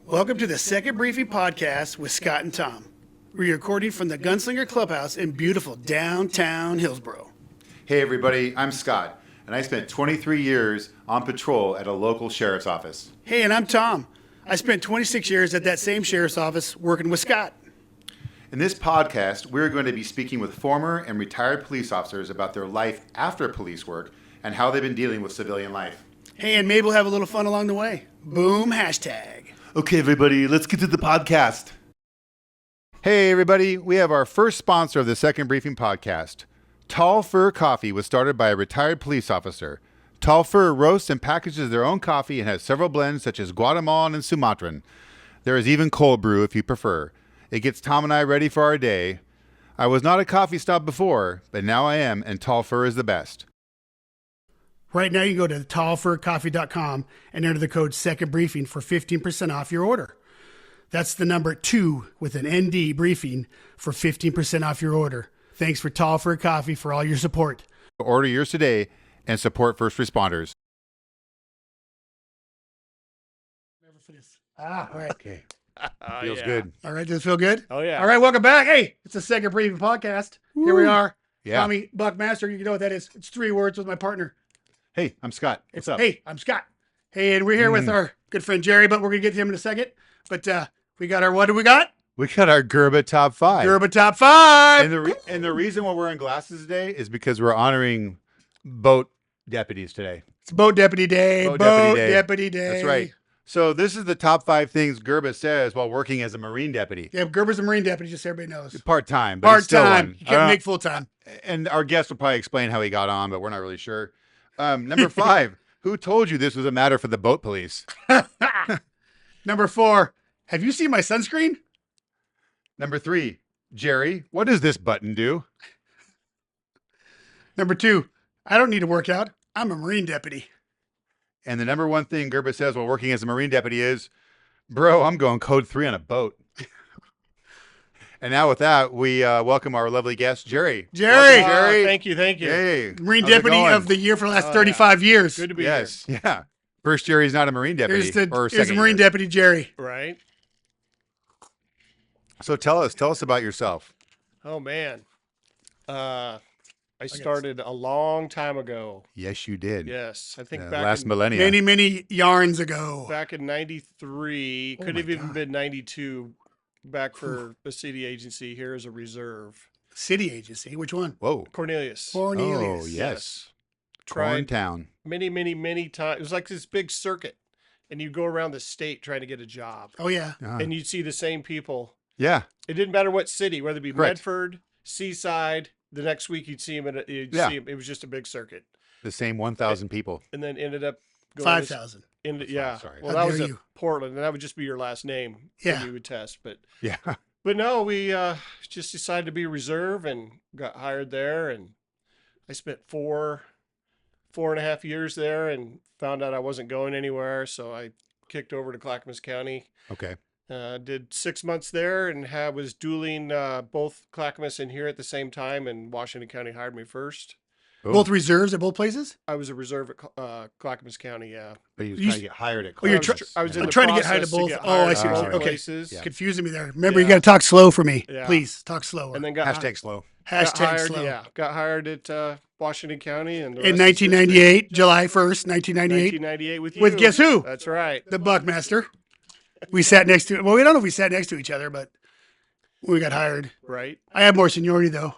Welcome to the Second Briefing Podcast with Scott and Tom. We're recording from the Gunslinger Clubhouse in beautiful downtown Hillsboro. Hey everybody, I'm Scott, and I spent 23 years on patrol at a local sheriff's office. Hey, and I'm Tom. I spent 26 years at that same sheriff's office working with Scott. In this podcast, we're going to be speaking with former and retired police officers about their life after police work and how they've been dealing with civilian life. Hey, and maybe we'll have a little fun along the way. Boom, hashtag. Okay, everybody, let's get to the podcast. Hey everybody, we have our first sponsor of the Second Briefing Podcast. Tall Fur Coffee was started by a retired police officer. Tall Fur roasts and packages their own coffee and has several blends such as Guatemalan and Sumatran. There is even cold brew if you prefer. It gets Tom and I ready for our day. I was not a coffee stop before, but now I am, and Tall Fur is the best. Right now you go to tallfurcoffee.com and enter the code Second Briefing for 15% off your order. That's the number 2 with an ND briefing for 15% off your order. Thanks for Tall Fur Coffee for all your support. Order yours today and support first responders. All right. Okay. Feels good. All right, does it feel good? Oh, yeah. All right, welcome back. Hey, it's the Second Briefing Podcast. Here we are. Yeah. Tommy Buckmaster, you know what that is. It's 3 words with my partner. Hey, I'm Scott. What's up? Hey, I'm Scott. Hey, and we're here with our good friend Jerry, but we're going to get to him in a second. But we got our, what do we got? We got our Gerba Top 5. Gerba Top 5. And the reason why we're wearing glasses today is because we're honoring boat deputies today. It's Boat Deputy Day. Boat Deputy Day. That's right. So this is the top 5 things Gerba says while working as a Marine deputy. Yeah, Gerba's a Marine deputy, just so everybody knows. Part-time, but it's still Part-time. one. You can't make full-time. And our guest will probably explain how he got on, but we're not really sure. Number 5, who told you this was a matter for the boat police? Number 4, have you seen my sunscreen? Number 3, Jerry, what does this button do? Number 2, I don't need to work out. I'm a Marine deputy. And the number 1 thing Gerba says while working as a Marine deputy is, bro, I'm going code 3 on a boat. And now with that, we welcome our lovely guest, Jerry. Jerry. Welcome, Jerry. Thank you. Hey. Marine How's it deputy going? of the year for the last Oh, 35 years. Good to be Yes. Yeah. First Jerry's not a Marine deputy. Here's Marine deputy Jerry. here. Right? So tell us about yourself. Oh, man. I started a long time ago. Yes, you did. Yes. I think Last in, millennia. Many, many yarns ago. back in 93, Oh could my have even God. been 92, back for the city agency here as a reserve. City agency. Which one? Whoa. Cornelius. Cornelius. Oh, yes. Tried Town. many, many, many times. It was like this big circuit, and you'd go around the state trying to get a job, Oh, yeah. and you'd see the same people. Yeah. It didn't matter what city, whether it be Correct. Medford, Seaside. The next week you'd see him. See him. It was just a big circuit, The same 1,000 people. and then ended up going 5,000. Yeah, Sorry. well, How that was dare at you. Portland, and that would just be your last name. Yeah. when you would test. But Yeah. no, we just decided to be reserve and got hired there, and I spent 4.5 years there, and found out I wasn't going anywhere, so I kicked over to Clackamas County. Okay. Did 6 months there and was dueling both Clackamas and here at the same time, and Washington County hired me first. Boom. Both reserves at both places? I was a reserve at Clackamas County, yeah. But he was You trying s- to get hired at Oh, you're Clackamas. I was in I'm the trying to get hired process to both. get Oh, I hired see at what both you're- okay. places. Yeah. Confusing me there. Remember, you Yeah. got to talk slow for me. Yeah. Please, talk slower. And then got Hashtag slow. got Hashtag hired, slow. yeah, got hired at Washington County and the In rest is history. 1998, July 1st, 1998, 1998 with you. with guess who? That's right. the Buckmaster. We sat next to, well, we don't know if we sat next to each other, but we got hired. Right. I have more seniority, though.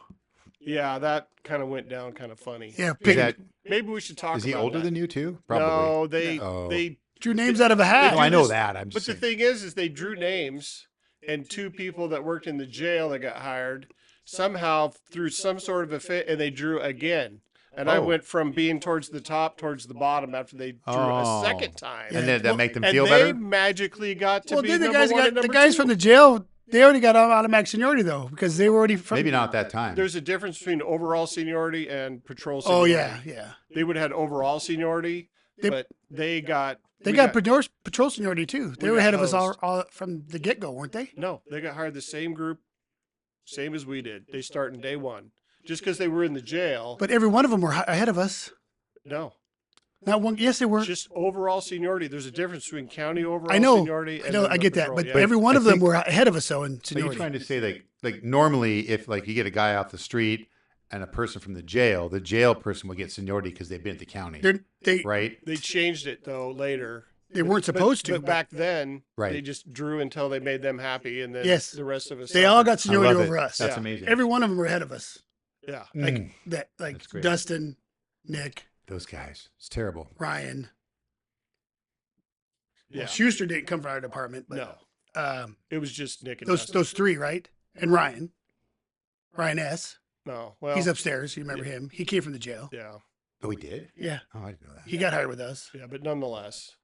Yeah, that kind of went down kind of funny. Yeah, Is pick, that Maybe we should talk is he about older that. than you too? Probably. No, they Oh. they drew names out of a hat. No, I know this- that. I'm But just the saying. thing is they drew names, and 2 people that worked in the jail that got hired somehow through some sort of a fit, and they drew again. And I Oh. went from being towards the top towards the bottom after they drew Oh. a second time. And then that make them And feel they better? magically got to Well, be then the number guys one and got the number guys 2. from the jail. They already got automatic seniority though, because they were already from. Maybe not at that time. There's a difference between overall seniority and patrol Oh seniority. yeah. They would have had overall seniority, They- but they got They we got patrol seniority too. They we were got ahead of us hosed. all from the get go, weren't they? No, they got hired the same group, same as we did. They start in day one. Just because they were in the jail. But every one of them were ahead of us. No, Not one. Yes, they were. Just overall seniority. There's a difference between county overall I know. seniority. I And know. then I the get that. patrol. But Yeah. every one I of them think- were ahead of us, so in So you're seniority. trying to say like normally if like you get a guy off the street and a person from the jail person will get seniority because they've been at the county, They right? They changed it though later. They weren't supposed to, But but- back then, Right. they just drew until they made them happy, and then Yes. the rest of us. they all suffered. got I seniority love over it. us. That's Yeah. amazing. Every one of them were ahead of us. Yeah. Mm. Like That's great. Dustin, Nick, Those guys, it's terrible. Ryan. Yeah. Schuster didn't come from our department, but No, um, it was just Nick and those Dustin. those three, right? And Ryan S. No, well, He's upstairs. You remember him? He came from the jail. Yeah, Oh, he did? Yeah, Oh, I didn't know that. he got hired with us. yeah, but nonetheless,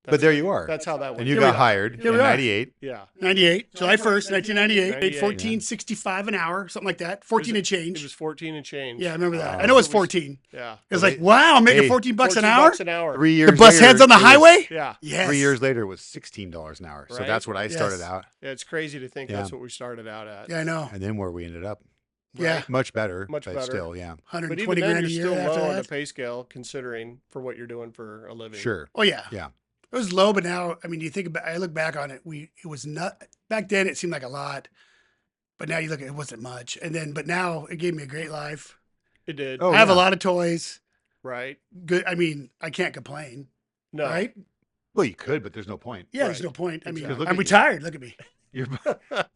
But there you are. that's how that went. And you Here we got are. hired Here in we are. 98. Yeah, 98, July 1st, 1998. Paid 98, $14.65 an hour, something like that. 14 and it change. was 14 and change. Yeah, I remember that. Oh. I know it was 14. Yeah, It was Well, like, wow, I'm making hey, 14 bucks an 14 hour. bucks an hour. 3 years The bus later, heads on the it was- highway. Yeah, Yes. 3 years later, it was $16 an hour. So Right? that's what I started Yes. out. yeah, it's crazy to think Yeah. that's what we started out at. Yeah, I know. And then where we ended up. Yeah, Much better. Much but better. still, yeah. But 120 even then, grand you're a year still after low on the that. pay scale, considering for what you're doing for a living. Sure. Oh yeah, Yeah. It was low, but now, I mean, you think about. I look back on it. It was not back then. It seemed like a lot, but now you look at it, wasn't much. And then, but now it gave me a great life. It did. Oh, I have a yeah. lot of toys. Right. Good. I mean, I can't complain. No. Right? Well, you could, but there's no point. Yeah, there's Right. no point. I mean, Exactly. Look I'm at you. retired. Look at me. You're Look at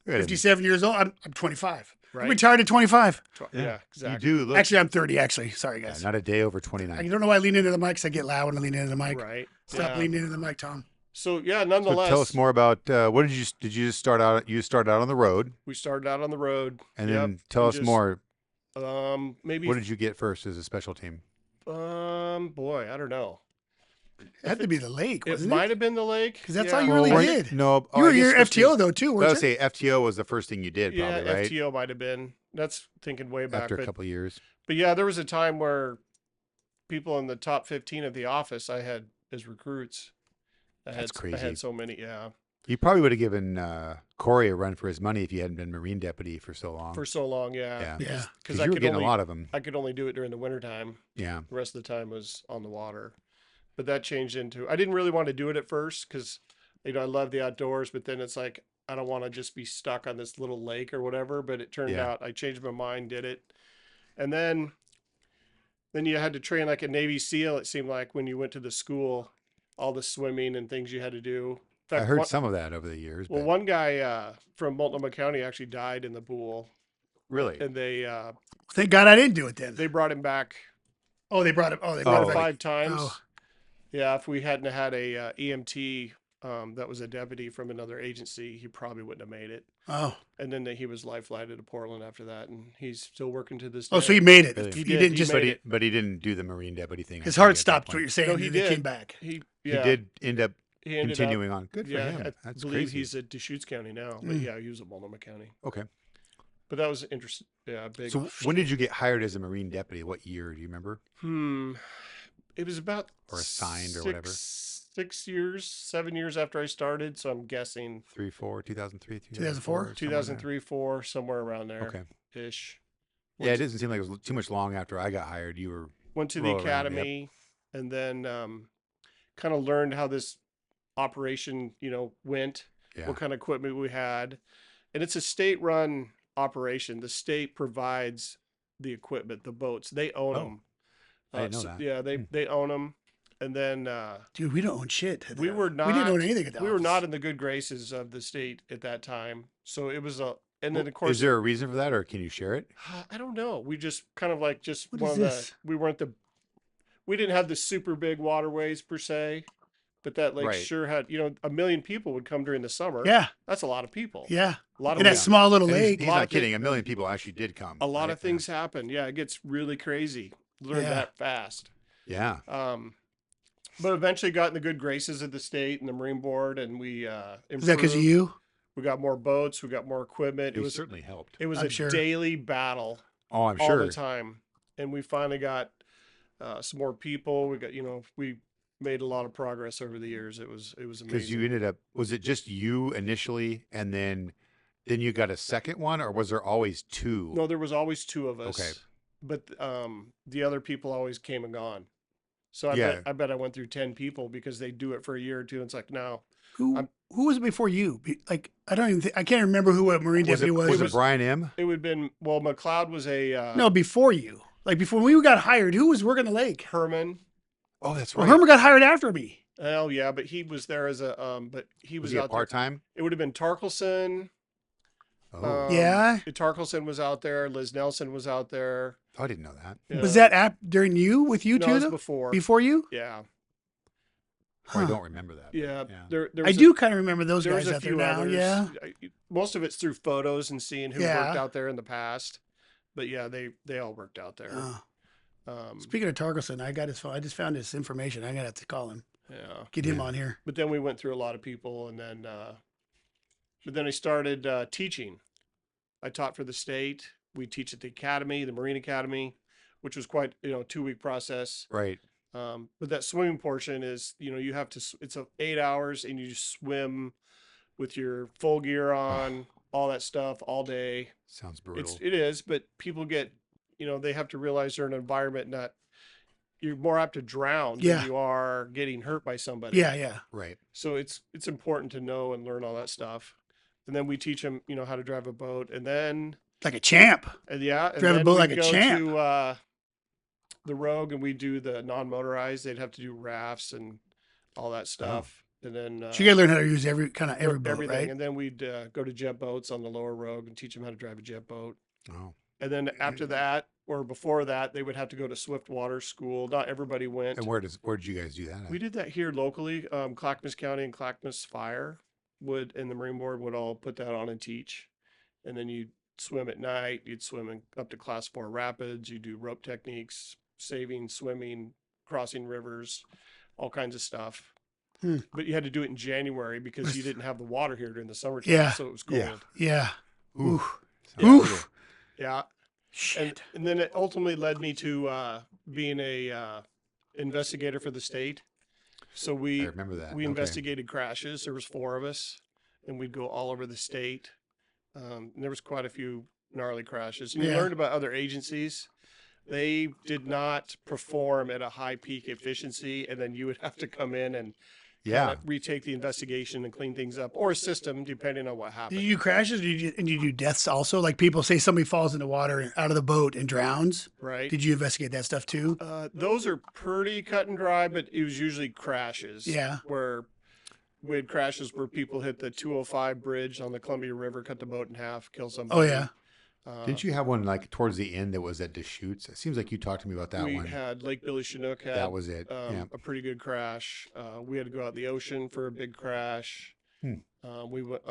him. 57 years old. I'm 25. I'm Right. retired at 25. Yeah. Exactly. You do look. Actually, I'm 30. Actually, sorry Yeah, guys. not a day over I 29. don't know why I lean into the mic. 'Cause I get loud when I lean into the mic. Right. Stop Yeah. leaning into the mic, Tom. So yeah, So nonetheless, tell us more about what did you just start out? You started out on the road, we started out on the road, and Yep. then tell And us just, more. Maybe. What did you get first as a special team? Boy, I don't know. It had to be the lake, It wasn't might it? have been the lake 'Cause that's yeah. all you really weren't- did. No, You were I guess your supposed to- FTO though too, I weren't would you? say FTO was the first thing you did, Yeah, probably, right? FTO might have been. That's thinking way back. After a but, couple of years. but yeah, there was a time where people in the top 15 of the office I had as recruits. I That's I crazy. had so many. Yeah, You probably would have given Corey a run for his money if you hadn't been Marine deputy for so long. for so long. Yeah. Yeah. Yeah. Because I you were could getting only a lot of them. I could only do it during the wintertime. Yeah. The rest of the time was on the water. But that changed into I didn't really want to do it at first because I love the outdoors, but then it's like I don't want to just be stuck on this little lake or whatever. But it turned Yeah. out I changed my mind, did it. And then you had to train like a Navy SEAL, it seemed like when you went to the school, all the swimming and things you had to do. In fact, I heard one, some of that over the years. well, but one guy from Multnomah County actually died in the pool, really? and they Thank God I didn't do it then. brought him back Oh, they brought it. Oh, they brought Oh. it back. 5 times. Oh. Yeah, if we hadn't had a EMT that was a deputy from another agency, he probably wouldn't have made it. Oh. And then he was life flighted to Portland after that, and he's still working to this day. Oh, so he made it. Really? He, He did. didn't He just. made But he, it. but he didn't do the Marine deputy thing. His I heart think, at that stopped. What point. you're saying? No, and he then did. came back. He He yeah, did end up he ended continuing on. Good for yeah, him. I That's believe crazy. he's at Deschutes County now. But Mm. yeah, he was at Multnomah County. Okay. But that was interesting. Yeah, big. So when did you get hired as a Marine deputy? What year? Do you remember? It was about Or assigned or whatever. 7 years after I started. So I'm guessing 3, 4, 2003, 2004? 2003, 4, somewhere around there. Okay. Ish. Yeah, it doesn't seem like it was too much long after I got hired. You were Went to the roll around, yep. academy and then kind of learned how this operation, went, yeah. what kind of equipment we had. And it's a state run operation. The state provides the equipment, the boats, they own Oh, them. I didn't know that. Yeah, they own them. And then Dude, we don't own shit. we were not, We didn't own anything at that. we were not in the good graces of the state at that time. So it was and then of course, Is there a reason for that, or can you share it? I don't know. We just kind of like just What one is of this? we didn't have the super big waterways per se, but that lake Right. sure had, 1 million people would come during the summer. Yeah. That's a lot of people. Yeah. A lot of In that things- small little And lake. he's lot not of kidding. 1 million people actually did come. a lot right? of things happen. Yeah, it gets really crazy. Learn Yeah. that fast. Yeah. But eventually got in the good graces of the state and the Marine Board, and we improved. Is that because of you? We got more boats. We got more equipment. It certainly helped. It was I'm a sure. daily battle Oh, I'm all sure. the time, and we finally got some more people. We got we made a lot of progress over the years. It was amazing. Because you ended up, was it just you initially, and then you got a second one, or was there always two? No, there was always 2 of us. Okay. But the other people always came and gone. So Yeah. I bet I went through 10 people because they do it for a year or two. And it's like, no, Who was it before you? Like I don't even I can't remember who a Marine Was deputy it, was. was it Brian M? it would have been, well, McLeod was a No, before you. Like before we got hired, who was working the lake? Herman. Oh, that's Well, right. Herman got hired after me. Oh yeah, but he was there as a but he was was he a out there. part-time? It would have been Tarkelson. Oh, Yeah. Tarkelson was out there. Liz Nelson was out there. I didn't know that. Was Yeah. that app during you with you No, it two was though? before. Before you? Yeah. Oh, I Huh. don't remember that. Yeah. Yeah. There I was do kind of remember those There's guys a out there few now. others. Yeah. Most of it's through photos and seeing who Yeah. worked out there in the past. But yeah, they all worked out there. Speaking of Tarkelson, I got his phone. I just found his information. I'm gonna have to call him. Yeah. Get him Yeah. on here. But then we went through a lot of people, and then I started teaching. I taught for the state. We teach at the academy, the Marine Academy, which was quite 2-week process. Right. But that swimming portion is you have to. It's 8 hours, and you swim with your full gear on, all that stuff all day. Sounds brutal. It is, but people get they have to realize they're in an environment you're more apt to drown Yeah. than you are getting hurt by somebody. Yeah, yeah. Right. So it's important to know and learn all that stuff. And then we teach them, how to drive a boat, and then Like a champ. and Drive a then boat we like a go champ. to the Rogue, and we do the non-motorized. They'd have to do rafts and all that stuff, and then So you gotta learn how to use every boat, everything. right? And then we'd go to jet boats on the lower Rogue and teach them how to drive a jet boat. Oh. And then after that, or before that, they would have to go to Swift Water School. Not everybody went. And where did you guys do that at? We did that here locally. Clackamas County and Clackamas Fire and the Marine Board would all put that on and teach. And then you'd swim at night. You'd swim up to Class 4 rapids. You do rope techniques, saving, swimming, crossing rivers, all kinds of stuff. But you had to do it in January because you didn't have the water here during the summertime. Yeah. So it was cold. Yeah. Yeah. Oof. Oof. Oof. Yeah. Shit. And then it ultimately led me to being a investigator for the state. So I we remember that. we Okay. investigated crashes. There was 4 of us, and we'd go all over the state. And there was quite a few gnarly crashes. And you Yeah. learned about other agencies. They did not perform at a high peak efficiency, and then you would have to come in and Yeah. retake the investigation and clean things up, or assist them depending on what happened. Did you do crashes? And you do deaths also? Like people say somebody falls in the water and out of the boat and drowns. Right? Did you investigate that stuff too? Those are pretty cut and dry, but it was usually crashes. Yeah. Where we had crashes where people hit the 205 bridge on the Columbia River, cut the boat in half, kill somebody. Oh yeah. Didn't you have one like towards the end that was at Deschutes? It seems like you talked to me about that we one. had Lake Billy Chinook had That was it. Yeah. a pretty good crash. We had to go out in the ocean for a big crash. We went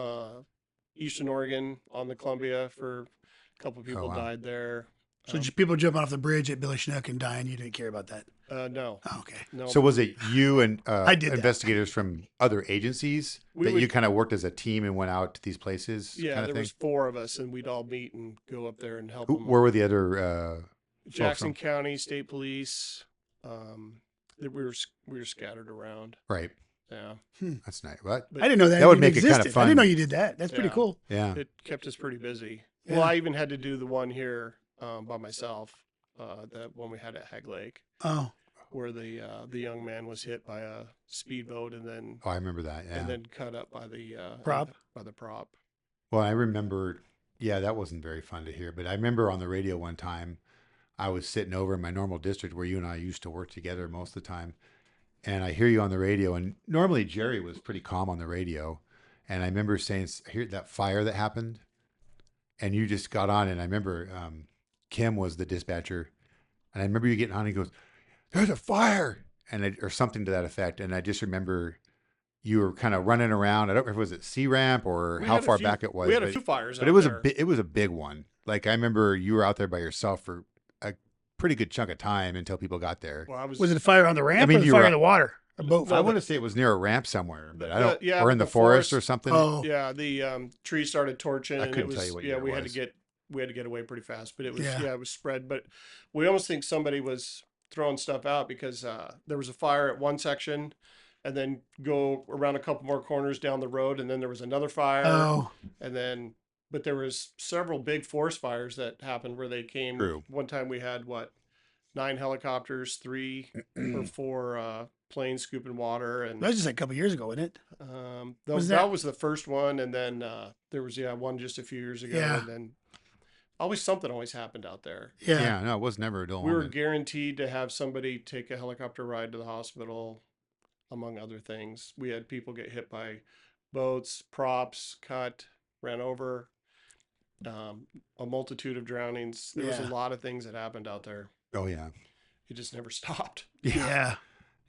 Eastern Oregon on the Columbia for a couple of people wow. died there. So people jumping off the bridge at Billy Chinook and dying. You didn't care about that. No, Oh, okay. no. So was it you and I did that. investigators from other agencies We that would- you kind of worked as a team and went out to these places? yeah, kind of there thing? was 4 of us, and we'd all meet and go up there and help Who, them. where were the other? Jackson from? County State Police. We were scattered around. Right. Yeah, That's nice. What? but I didn't know that. That would even make it kinda existed. I fun. didn't know you did that. That's pretty Yeah. cool. Yeah. it kept us pretty busy. Yeah. Well, I even had to do the one here by myself. That one we had at Hag Lake, Oh, where the young man was hit by a speedboat and then Oh, I remember that. Yeah. and then cut up by the Prop? By the prop. Well, I remember, yeah, that wasn't very fun to hear, but I remember on the radio one time, I was sitting over in my normal district where you and I used to work together most of the time. And I hear you on the radio, and normally Jerry was pretty calm on the radio. And I remember saying, I hear that fire that happened, and you just got on. And I remember Kim was the dispatcher, and I remember you getting on and he goes, "There's a fire," or something to that effect. And I just remember you were kind of running around. I don't remember if it was at C Ramp or We how had a far few- back it was. We had a but- few fires, but out it was there. it was a big one. Like I remember you were out there by yourself for a pretty good chunk of time until people got there. Well, I was. was it a fire on the ramp mean, or the you fire were- in the water? A boat I fire? want to say it was near a ramp somewhere, but I don't. Yeah, or in the the forest or forest. something. Oh, Yeah, the tree started torching. I and couldn't it was, tell you what yeah, year it we had was. to get away pretty fast, but it was Yeah. it was spread. But we almost think somebody was throwing stuff out because there was a fire at one section, and then go around a couple more corners down the road, and then there was another fire, oh, and then but there was several big forest fires that happened where they came. True. One time we had 9 helicopters, 3 or 4 planes scooping water, and That was just like a couple years ago, wasn't it? Was that that- was the first one, and then there was one just a few years ago, Yeah. and then something always happened out there. Yeah. Yeah, no, it was never a dull We were moment. guaranteed to have somebody take a helicopter ride to the hospital, among other things. We had people get hit by boats, props, cut, ran over, a multitude of drownings. There was a Yeah. lot of things that happened out there. Oh yeah, It just never stopped. Yeah.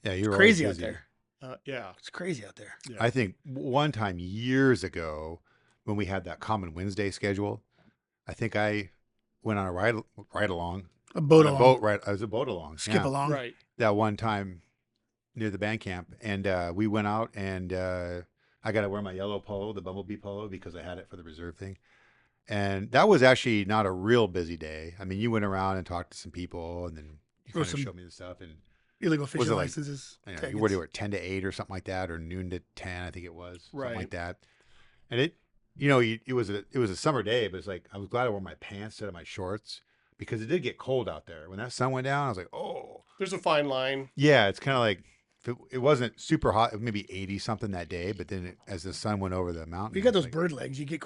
yeah. You were Crazy always out busy. there. Yeah. It's crazy out there. Yeah. I think one time years ago when we had that Common Wednesday schedule, I think I went on a ride along. A boat On a along. boat ride. I was a boat along. Skip yeah. along. Right. That one time near the band camp, and we went out, and I got to wear my yellow polo, the bumblebee polo, because I had it for the reserve thing. And that was actually not a real busy day. I mean, you went around and talked to some people, and then you Or kind of some- showed me the stuff. And Illegal Was fishing it like- licenses. you know, tickets. you were 10 to 8 or something like that, or noon to 10, I think it was, something Right. like that. And it was a summer day, but it's like I was glad I wore my pants instead of my shorts because it did get cold out there. When that sun went down, I was like, oh, There's a fine line. yeah. It's kind of like if it wasn't super hot, it was maybe 80 something that day, but then as the sun went over the mountain, You got it's those like, bird legs. You get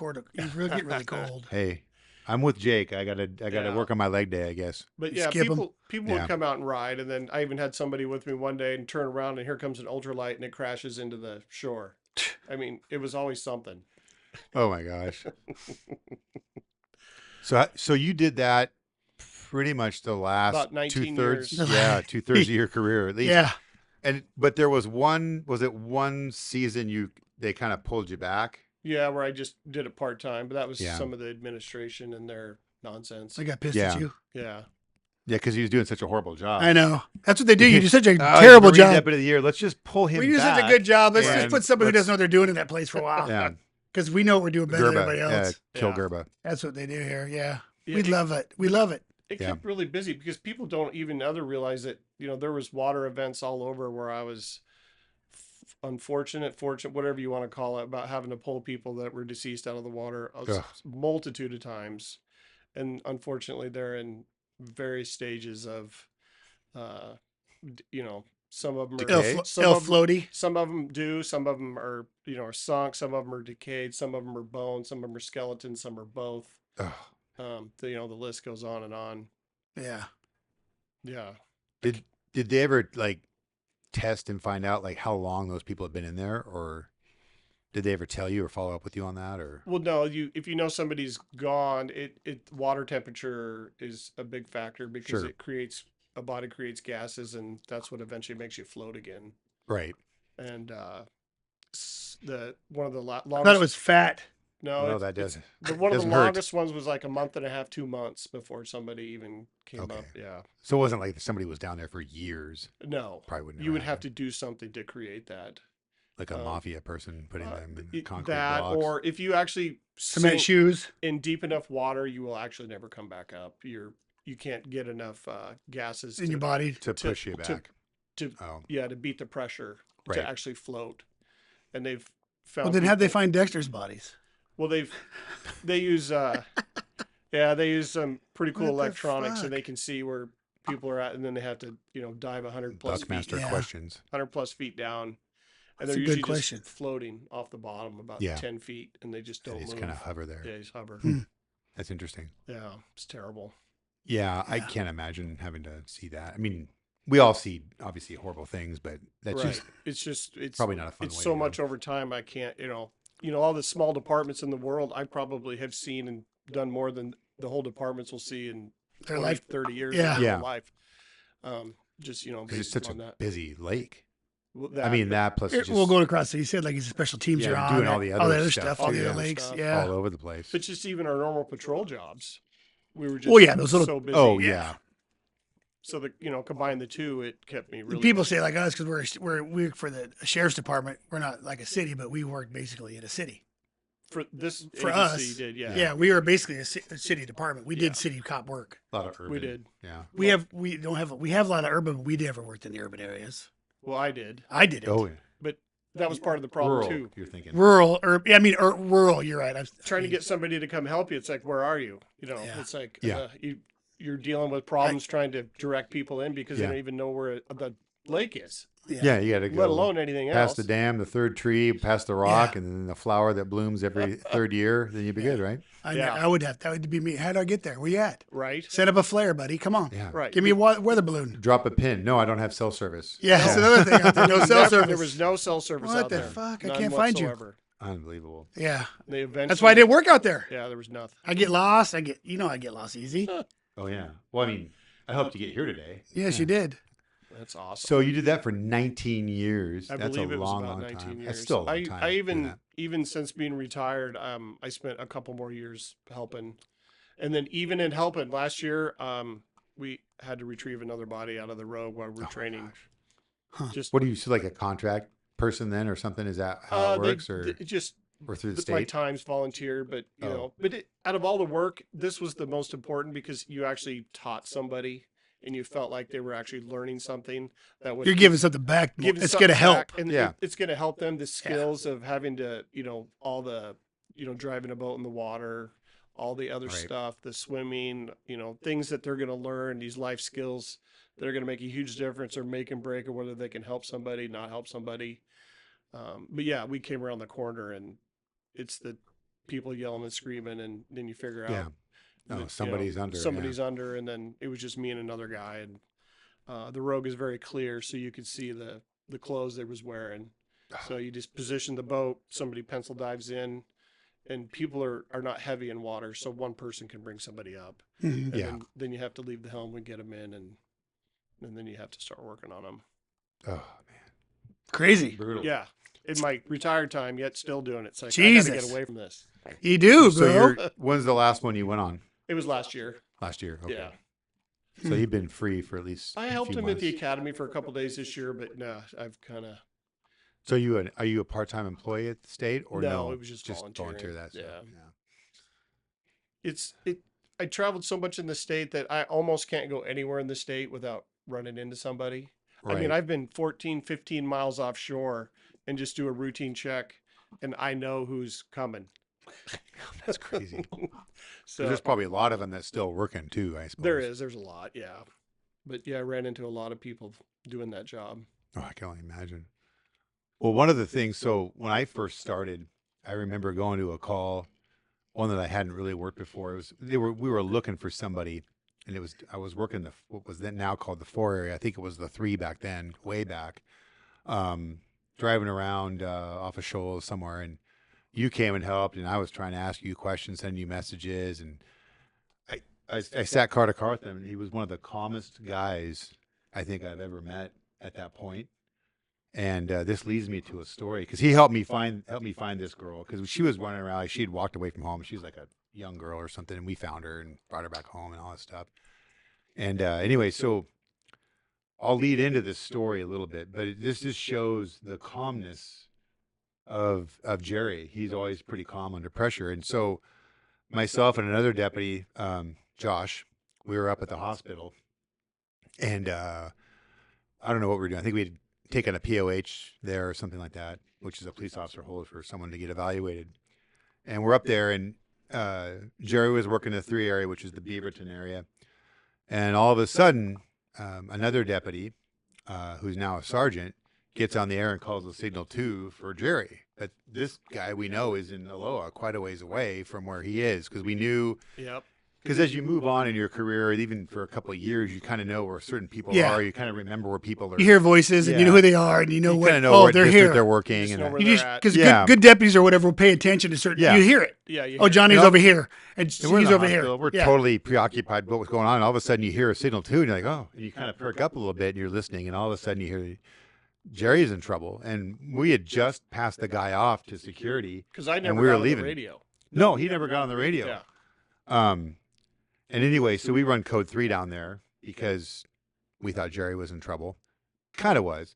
really cold. hey, I'm with Jake. I gotta Yeah. work on my leg day, I guess. But You yeah, skip 'em. people Yeah. would come out and ride, and then I even had somebody with me one day and turn around, and here comes an ultralight, and it crashes into the shore. I mean, it was always something. Oh my gosh. So you did that pretty much the last About 19 2/3, years. yeah, 2/3 of your career at least. Yeah. But there was one season they kind of pulled you back? Yeah, where I just did it part time, but that was Yeah. some of the administration and their nonsense. I got pissed Yeah. at you. Yeah, Yeah, because he was doing such a horrible job. I know. That's what they do. You do such a Oh, terrible he's Marine job. Deputy of the year. Let's just pull him We do back. such a good job. Let's just and put somebody who let's- doesn't know what they're doing in that place for a while. Yeah, Because we know we're doing better than Gerba. everybody else. Yeah, kill Yeah. Gerba. That's what they do here. Yeah. Yeah, We it- love it. We love it. it Yeah. kept really busy because people don't even realize that there was water events all over where I was unfortunate, fortunate, whatever you want to call it, about having to pull people that were deceased out of the water Ugh. multitude of times, and unfortunately they're in various stages of, some of them are Decay? El floaty. some of them do. Some of them are, are sunk. Some of them are decayed. Some of them are bone. Some of them are skeleton. Some are both. Ugh. The list goes on and on. Yeah. Yeah. Did they ever like test and find out like how long those people have been in there, or did they ever tell you or follow up with you on that? Or Well, no, if you know somebody's gone, it water temperature is a big factor because Sure. a body creates gases, and that's what eventually makes you float again. right? And one of the I longest. thought it was fat. no, No, it's- that doesn't. one of the doesn't hurt. longest ones was like a month and a half, 2 months before somebody even came Okay. up. Yeah. So it wasn't like somebody was down there for years. No, Probably wouldn't. you would have to do something to create that. like a um, mafia person putting them in It- concrete that, blocks. or if you actually Cement sink shoes. in deep enough water, you will actually never come back up. You can't get enough gases In your body. to push you to- back. to Oh, to beat the pressure Right. to actually float. And they've found. Well, then how'd they people- find Dexter's bodies? Well, they use they use some pretty cool What the electronics, fuck? and they can see where people are at, and then they have to dive 100 plus feet, Buckmaster Yeah. questions. 100 plus feet down, and That's they're a good usually question. just floating off the bottom about Yeah. 10 feet, and they just And don't they just move. kind of hover there. Yeah, just hover. Hmm. That's interesting. Yeah, it's terrible. Yeah, I Yeah. can't imagine having to see that. I mean, we all see obviously horrible things, but that's Right. just It's probably not a fun It's way so to much go. over time. I can't. All the small departments in the world, I probably have seen and done more than the whole departments will see in Their 20, life. 30 years Yeah. of their Yeah. life. Just because it's based such on a that. busy lake. Well, I mean, that plus just We'll go across. So you said like he's a special teams Yeah, are on. doing all the other other stuff stuff, all too, the other yeah. lakes. Stuff. Yeah. all over the place. But just even our normal patrol jobs, we were just Well, yeah, those little- so busy. Oh yeah. So combine the two, it kept me really. People say like us because we work for the sheriff's department. We're not like a city, but we work basically in a city. for this For agency us, did Yeah, we are basically a city department. We Yeah. did city cop work. A lot of urban. We did. Yeah. We have a lot of urban, but we never worked in the urban areas. Well, I did, I did it. Oh, yeah. but that was part of the problem Rural, too. you're thinking. Rural, rural. You're right. Trying to get somebody to come help you, it's like, where are you? Yeah. It's like Yeah. you you're dealing with problems trying to direct people in because Yeah. they don't even know where the lake is, Yeah, you got to go let alone anything past else. the dam, the third tree, past the rock, Yeah. and then the flower that blooms every third year. Then you'd be good, right? Yeah. I would have. That would be me. How do I get there? Where you at? Right. Set up a flare, buddy. Come on. Yeah. Right. Give me a weather balloon. Drop a pin. No, I don't have cell service. Yeah, that's another thing out there. No cell service. There was no cell service What out the there. fuck? I None can't find you. whatsoever. Unbelievable. Yeah. They eventually, That's why I didn't work out there. Yeah, there was nothing. I get lost. I get lost easy. Oh yeah. Well, I mean, I helped you get here today. Yes, you did. That's awesome. So you did that for 19 years. I That's a believe it was long, about long 19 time. years. That's still a long time. I to do that. even since being retired, I spent a couple more years helping, and then even in helping last year, we had to retrieve another body out of the road while we were training. Just What do you see, like a contract person then, or something? Is that how it works, or just or through the my state? time's volunteer, but out of all the work, this was the most important because you actually taught somebody and you felt like they were actually learning something that would You're giving something back. give It's something going to help. back, and Yeah. it's going to help them the skills of having to, all the, driving a boat in the water, all the other Right. stuff, the swimming, things that they're going to learn, these life skills that are going to make a huge difference or make and break, or whether they can help somebody, not help somebody. But yeah, we came around the corner and it's the people yelling and screaming, and then you figure out Yeah. Oh, that, somebody's under. somebody's under, and then it was just me and another guy, and the rogue is very clear, so you could see the clothes they was wearing. So you just position the boat, somebody pencil dives in, and people are not heavy in water, so one person can bring somebody up. Mhm. And Yeah. then you have to leave the helm and get them in, and then you have to start working on them. Oh man, Crazy. brutal. Yeah, in my retired time, yet still doing it. It's like I Jesus. got to get away from this. You do, So bro. when's the last one you went on? It was last year. Last year. Okay. Yeah. So you've been free for at least. I a helped few him at months. the academy for a couple days this year, but no, I've kind of. So are you a part-time employee at the state or no? No, it was just volunteering. volunteer. That's Yeah. I traveled so much in the state that I almost can't go anywhere in the state without running into somebody. Right. I mean, I've been 14, 15 miles offshore and just do a routine check, and I know who's coming. That's crazy. So There's probably a lot of them that's still working too, I suppose. there's a lot, yeah. But yeah, I ran into a lot of people doing that job. Oh, I can only imagine. Well, one of the things, so when I first started, I remember going to a call, one that I hadn't really worked before. We were looking for somebody, and I was working what was then now called the 4 area. I think it was the 3 back then, way back. Driving around off a shoal somewhere, and you came and helped, and I was trying to ask you questions, send you messages, and I sat car to car with him, and he was one of the calmest guys I think I've ever met at that point. And this leads me to a story because he helped me find this girl because she was running around like she'd walked away from home. She was like a young girl or something, and we found her and brought her back home and all that stuff. And anyway, so I'll lead into this story a little bit, but this just shows the calmness of Jerry. He's always pretty calm under pressure. And so myself and another deputy, Josh, we were up at the hospital, and I don't know what we were doing. I think we'd taken a POH there or something like that, which is a police officer hold for someone to get evaluated. And we're up there, and Jerry was working the 3 area, which is the Beaverton area. And all of a sudden, another deputy, who's now a sergeant, gets on the air and calls the signal 2 for Jerry. But this guy we know is in Aloha, quite a ways away from where he is, because we knew. Yep. Because as you move on in your career, even for a couple of years, you kind of know where certain people Yeah. are. You kind of remember where people are. You hear voices and you know Yeah. who they are and you know You what. kind of know Oh, what they're district here. they're working. Just And know where You they're just at. because Yeah. good deputies or whatever will pay attention to certain. Yeah. You hear it. Yeah. You Oh, hear it. Johnny's You know, over here, and we're in he's the over hospital. here. We're Yeah. totally preoccupied with what's going on. And all of a sudden, you hear a signal too, and you're like, oh, and you kind of perk up a little bit, and you're listening, and all of a sudden, you hear Jerry's in trouble, and we had just passed the guy off to security. Because I never we were got on leaving. the radio. No, he never got on the radio. Yeah. And anyway, so we run code 3 down there because we thought Jerry was in trouble. Kind of was.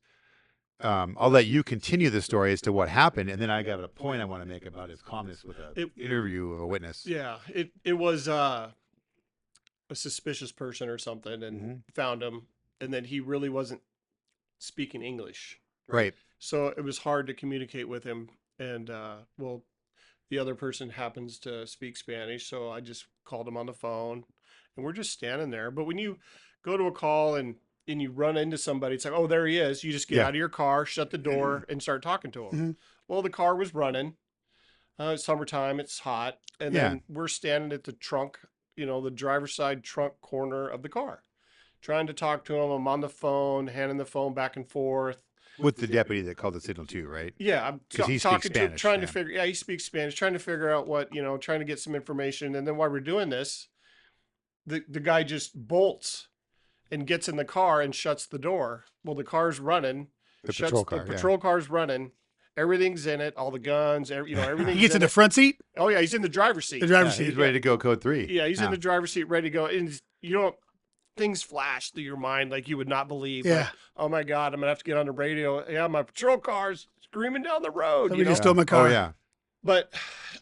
I'll let you continue the story as to what happened, and then I got a point I want to make about his calmness with an interview of a witness. Yeah. It was a suspicious person or something, and Mhm. found him, and then he really wasn't speaking English. Right. So it was hard to communicate with him. And the other person happens to speak Spanish, so I just called him on the phone, and we're just standing there. But when you go to a call and you run into somebody, it's like, oh, there he is. You just get Yeah. out of your car, shut the door, and start talking to him. Mhm. Well, the car was running. It's summertime, it's hot, and Yeah. then we're standing at the trunk, the driver's side trunk corner of the car, trying to talk to him. I'm on the phone, handing the phone back and forth. With the deputy that called the signal too, right? Yeah, I'm 'Cause he speaks talking to him, Spanish, trying to yeah. figure. Yeah, he speaks Spanish, trying to figure out what trying to get some information. And then while we're doing this, the guy just bolts and gets in the car and shuts the door. Well, the car's running. The shuts patrol car. The patrol car's running. Everything's in it. All the guns. Everything's He gets in in the it. front seat, Oh yeah, he's in the driver's seat. the Yeah, driver's he's seat. ready to go code 3. Yeah, he's in the driver's seat, ready to go. And things flash through your mind like you would not believe. Yeah. Like, oh my God, I'm gonna have to get on the radio. Yeah, my patrol car's screaming down the road. Somebody just stole my Oh car. yeah. But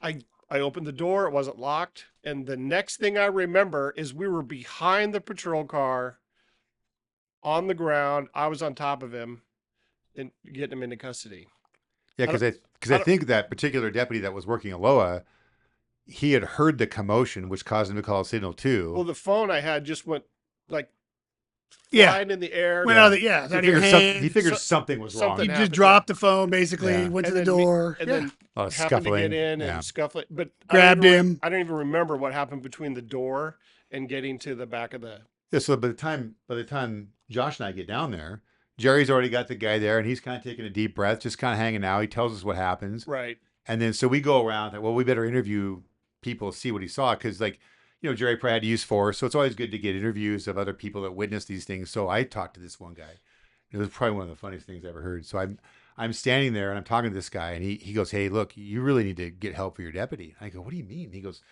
I opened the door, it wasn't locked. And the next thing I remember is we were behind the patrol car on the ground. I was on top of him and getting him into custody. Yeah, because I think that particular deputy that was working Aloha, he had heard the commotion, which caused him to call signal 2. Well, the phone I had just went like Yeah. flying in the air. Went out of the, yeah, he out of your figured, some- hand. he figured So- something was wrong. something He happened. just dropped the phone, basically, Yeah. went to And the then me- door. and Yeah. then A lot of happened scuffling. to get in and Yeah. scuffle it. But Grabbed him. I don't even remember what happened between the door and getting to the back of the. Yeah, so by the time Josh and I get down there, Jerry's already got the guy there, and he's kind of taking a deep breath, just kind of hanging out. He tells us what happens, Right. and then so we go around. Like, well, we better interview people, see what he saw, because Jerry probably had to use force, so it's always good to get interviews of other people that witnessed these things. So I talked to this one guy. It was probably one of the funniest things I ever heard. So I'm standing there and I'm talking to this guy, and he goes, "Hey, look, you really need to get help for your deputy." I go, "What do you mean?" He goes,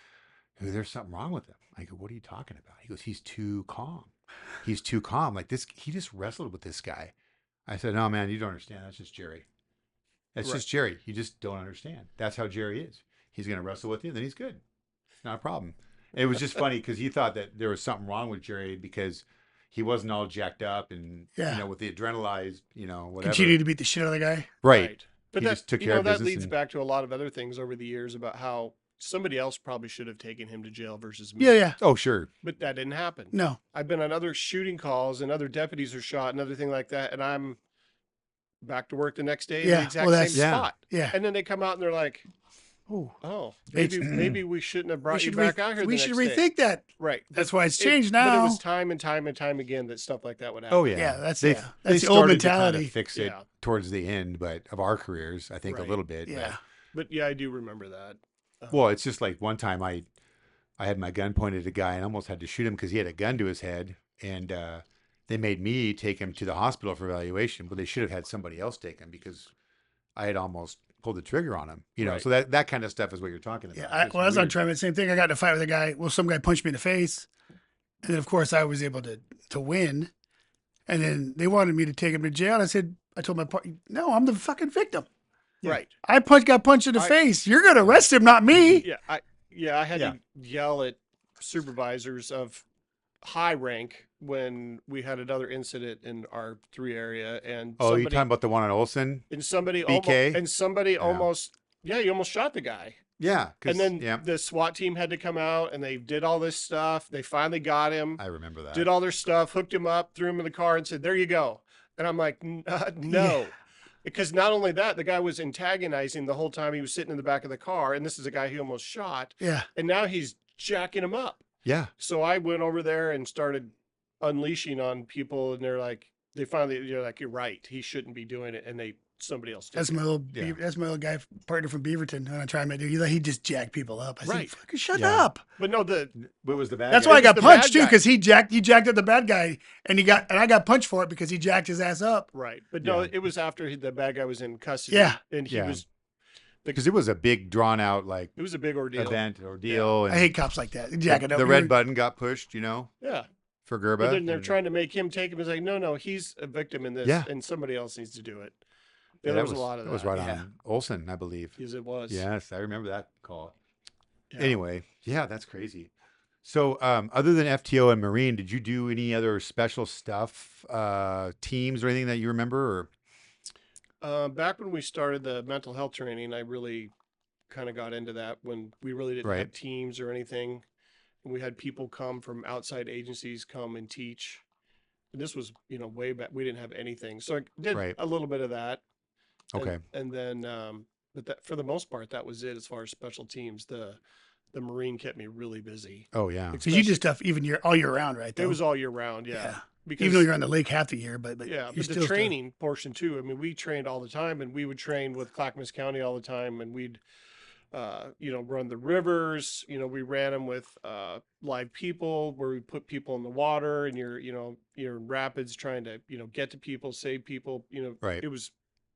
"There's something wrong with him." I go, "What are you talking about?" He goes, "He's too calm. He's too calm. Like this, he just wrestled with this guy." I said, "No, man, you don't understand. That's just Jerry. That's Right. just Jerry. You just don't understand. That's how Jerry is. He's going to wrestle with you, and then he's good. It's not a problem." It was just funny because he thought that there was something wrong with Jerry because he wasn't all jacked up and Yeah. with the adrenalized, whatever. Continued to beat the shit out of the guy. Right. But He that just took care of that business leads and- back to a lot of other things over the years about how somebody else probably should have taken him to jail versus me. Yeah, yeah. Oh, sure. But that didn't happen. No. I've been on other shooting calls and other deputies are shot and other thing like that, and I'm back to work the next day in Yeah, the exact well, that's- same Yeah. spot. Yeah. And then they come out and they're like, Oh. "Oh, It's- maybe we shouldn't have We brought you should, back out here." we the should next day." rethink that. Right. That's why it's It- changed But now. it was time and time and time again that stuff like that would happen. Oh, yeah. Yeah, that's- they, yeah. they That's the old started to kind mentality. of fix it Yeah. towards the end, but of our careers, I think a Right. little bit. Yeah. But yeah, I do remember that. Well, it's just like one time I had my gun pointed at a guy and almost had to shoot him because he had a gun to his head, and they made me take him to the hospital for evaluation, but they should have had somebody else take him because I had almost pulled the trigger on him. Right. So that kind of stuff is what you're talking about. Yeah, It's when I was on weird. trial, same thing. I got in a fight with a guy. Well, some guy punched me in the face, and then of course I was able to win. And then they wanted me to take him to jail. And I said, I told my partner, "No, I'm the fucking victim. Right. I got punched in the face. You're gonna arrest him, not me." Yeah, I had to yell at supervisors of high rank when we had another incident in our 3 area, and Oh, somebody, you talking about the one on Olson? somebody BK? almost he almost shot the guy. Yeah. And then yeah, the SWAT team had to come out and they did all this stuff. They finally got him, I remember that. did all their stuff, hooked him up, threw him in the car, and said, "There you go." And I'm like, no. Because not only that, the guy was antagonizing the whole time he was sitting in the back of the car, and this is a guy he almost shot, Yeah. and now he's jacking him up. Yeah. So I went over there and started unleashing on people, and they're like, you're right, he shouldn't be doing it, and somebody else did. That's it. my little Yeah. that's my little guy partner from Beaverton. And I try to do he just jacked people up. I Right. said, "Fucking shut Yeah. up." But no, What was the bad That's guy? why I was got the punched bad too, guy. because he jacked up the bad guy, and I got punched for it because he jacked his ass up. right, but no, Yeah. it was after the bad guy was in custody. Yeah. And he Yeah. was, Because it was a big, drawn out it was a big ordeal. event or deal. I hate cops like that. They jack it up. The red button got pushed, Yeah. for But Gerba. then they're and- trying to make him take him. It's like, no, he's a victim in this, Yeah. and somebody else needs to do it. Yeah, Yeah, that there was a lot of that. was right yeah. on Olson, I believe. Yes, it was. Yes, I remember that call. Yeah. Anyway, yeah, that's crazy. So, other than FTO and Marine, did you do any other special stuff, teams or anything that you remember? Or Back when we started the mental health training, I really kind of got into that when we really didn't Right. have teams or anything. and we had people come from outside agencies come and teach. And this was, way back. We didn't have anything. So I did Right. a little bit of that. Okay. And then, but that for the most part, that was it as far as special teams. The Marine kept me really busy. Oh yeah. Because you do stuff even all year round, right? It was all year round. Yeah. Yeah. Because, even though you're on the lake half the year, but yeah, you're but still the training portion too. I mean, we trained all the time, and we would train with Clackamas County all the time, and we'd, run the rivers. We ran them with live people, where we put people in the water, and you're in rapids trying to get to people, save people. Right. It was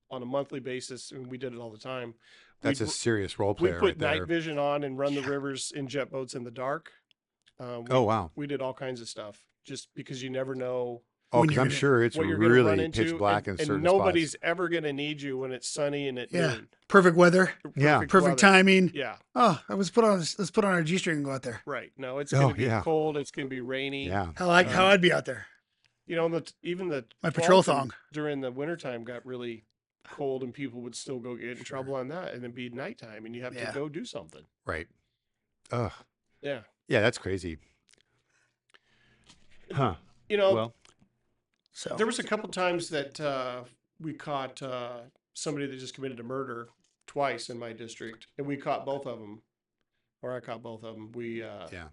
on a monthly basis, and we did it all the time. That's a serious role player. We put right there. night vision on and run the rivers in jet boats in the dark. Oh wow. We did all kinds of stuff just because you never know Oh, when because you're I'm gonna- sure it's what you're going to run really into. pitch black in and certain nobody's spots. ever going to need you when it's sunny and at noon. perfect weather, Yeah. perfect weather. timing. Yeah, Oh, let's put on our G string and go out there. right. No, it's Oh, going to be yeah. cold. It's going to be rainy. Yeah. How I'd be out there. Even the My patrol 12th and thong. during the wintertime got really cold, and people would still go get in trouble on that, and it'd be nighttime, and you have Yeah. to go do something. Right. Ugh. Yeah, Yeah, that's crazy. Huh. Well, So there was a couple times that we caught somebody that just committed a murder twice in my district, and we caught both of them, or I caught both of them. We yeah.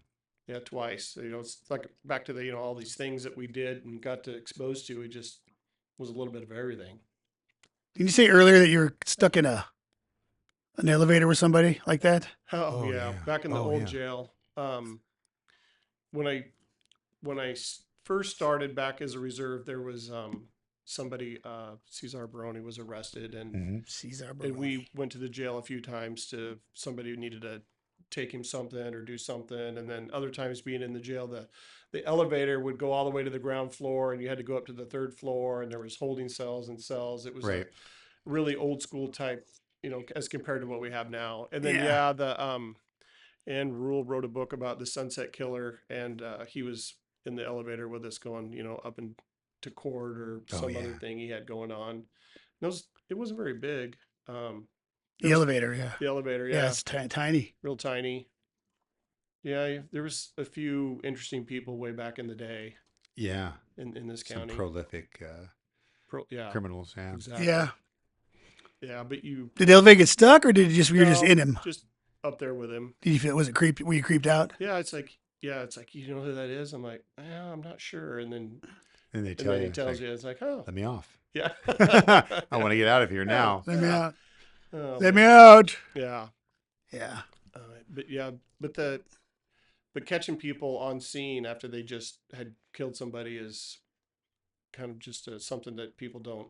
twice. It's like back to the all these things that we did and got to expose to. It just was a little bit of everything. did you say earlier that you were stuck in an elevator with somebody like that? Oh, Oh, yeah, yeah. back in the Oh, old yeah. jail. When I first started back as a reserve, there was somebody, Cesar Baroni, was arrested, and Mhm. Cesar and Baroni. we went to the jail a few times to somebody who needed to take him something or do something, and then other times being in the jail, the elevator would go all the way to the ground floor, and you had to go up to the third floor, and there was holding cells and cells. It was Right. a really old school type, as compared to what we have now. And then Yeah. the Ann Rule wrote a book about the Sunset Killer, and he was in the elevator with us going, up and to court or Oh, some other yeah. thing he had going on. It wasn't very big. The elevator, yeah. The elevator, Yeah, yeah, it's tiny. real tiny. Yeah, there was a few interesting people way back in the day Yeah. in this Some county. prolific Yeah, criminals. Yeah. exactly. Yeah. Yeah, but you Did the elevator get stuck, or did you you were just No, in him? just up there with him. Did you feel was it creepy? Were you creeped out? Yeah, it's like you know who that is? I'm like, yeah, I'm not sure. And then And they and tell then you, he tells it's like, you, it's like, oh, let me off. yeah. I want to get out of here now. Let me Yeah. out. Oh, Let me out. yeah. Yeah. But catching people on scene after they just had killed somebody is kind of just something that people don't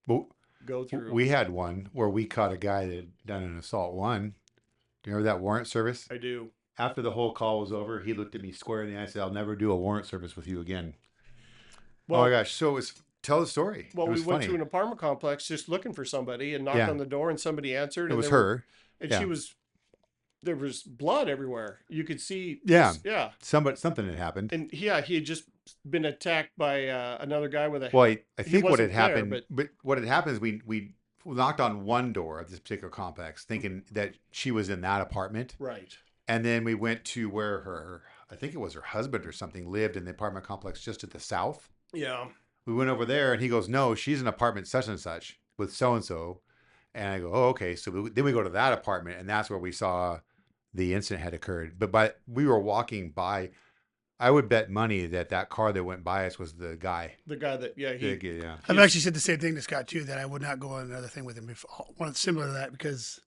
Well, go through. we had one where we caught a guy that had done an assault one. Do you remember that warrant service? I do. After the whole call was over, he looked at me square in the eye and said, I'll never do a warrant service with you again. Well, oh my gosh. So tell the story. well, it we was went funny. to an apartment complex just looking for somebody and knocked Yeah. on the door, and somebody answered. It and was there were- her. and Yeah. there was blood everywhere. You could see. Yeah. Yeah. Something had happened. And he had just been attacked by another guy with a. Well, I think what had wasn't there, happened, but what had happened is we knocked on one door of this particular complex thinking that she was in that apartment. Right. And then we went to where I think it was her husband or something, lived in the apartment complex just to the south. Yeah. We went over there and he goes, no, she's in apartment such and such with so-and-so. And I go, oh, okay. So then we go to that apartment, and that's where we saw the incident had occurred. But we were walking by. I would bet money that car that went by us was the guy. The guy that Yeah. I've actually said the same thing to Scott too, that I would not go on another thing with him before. One similar to that, because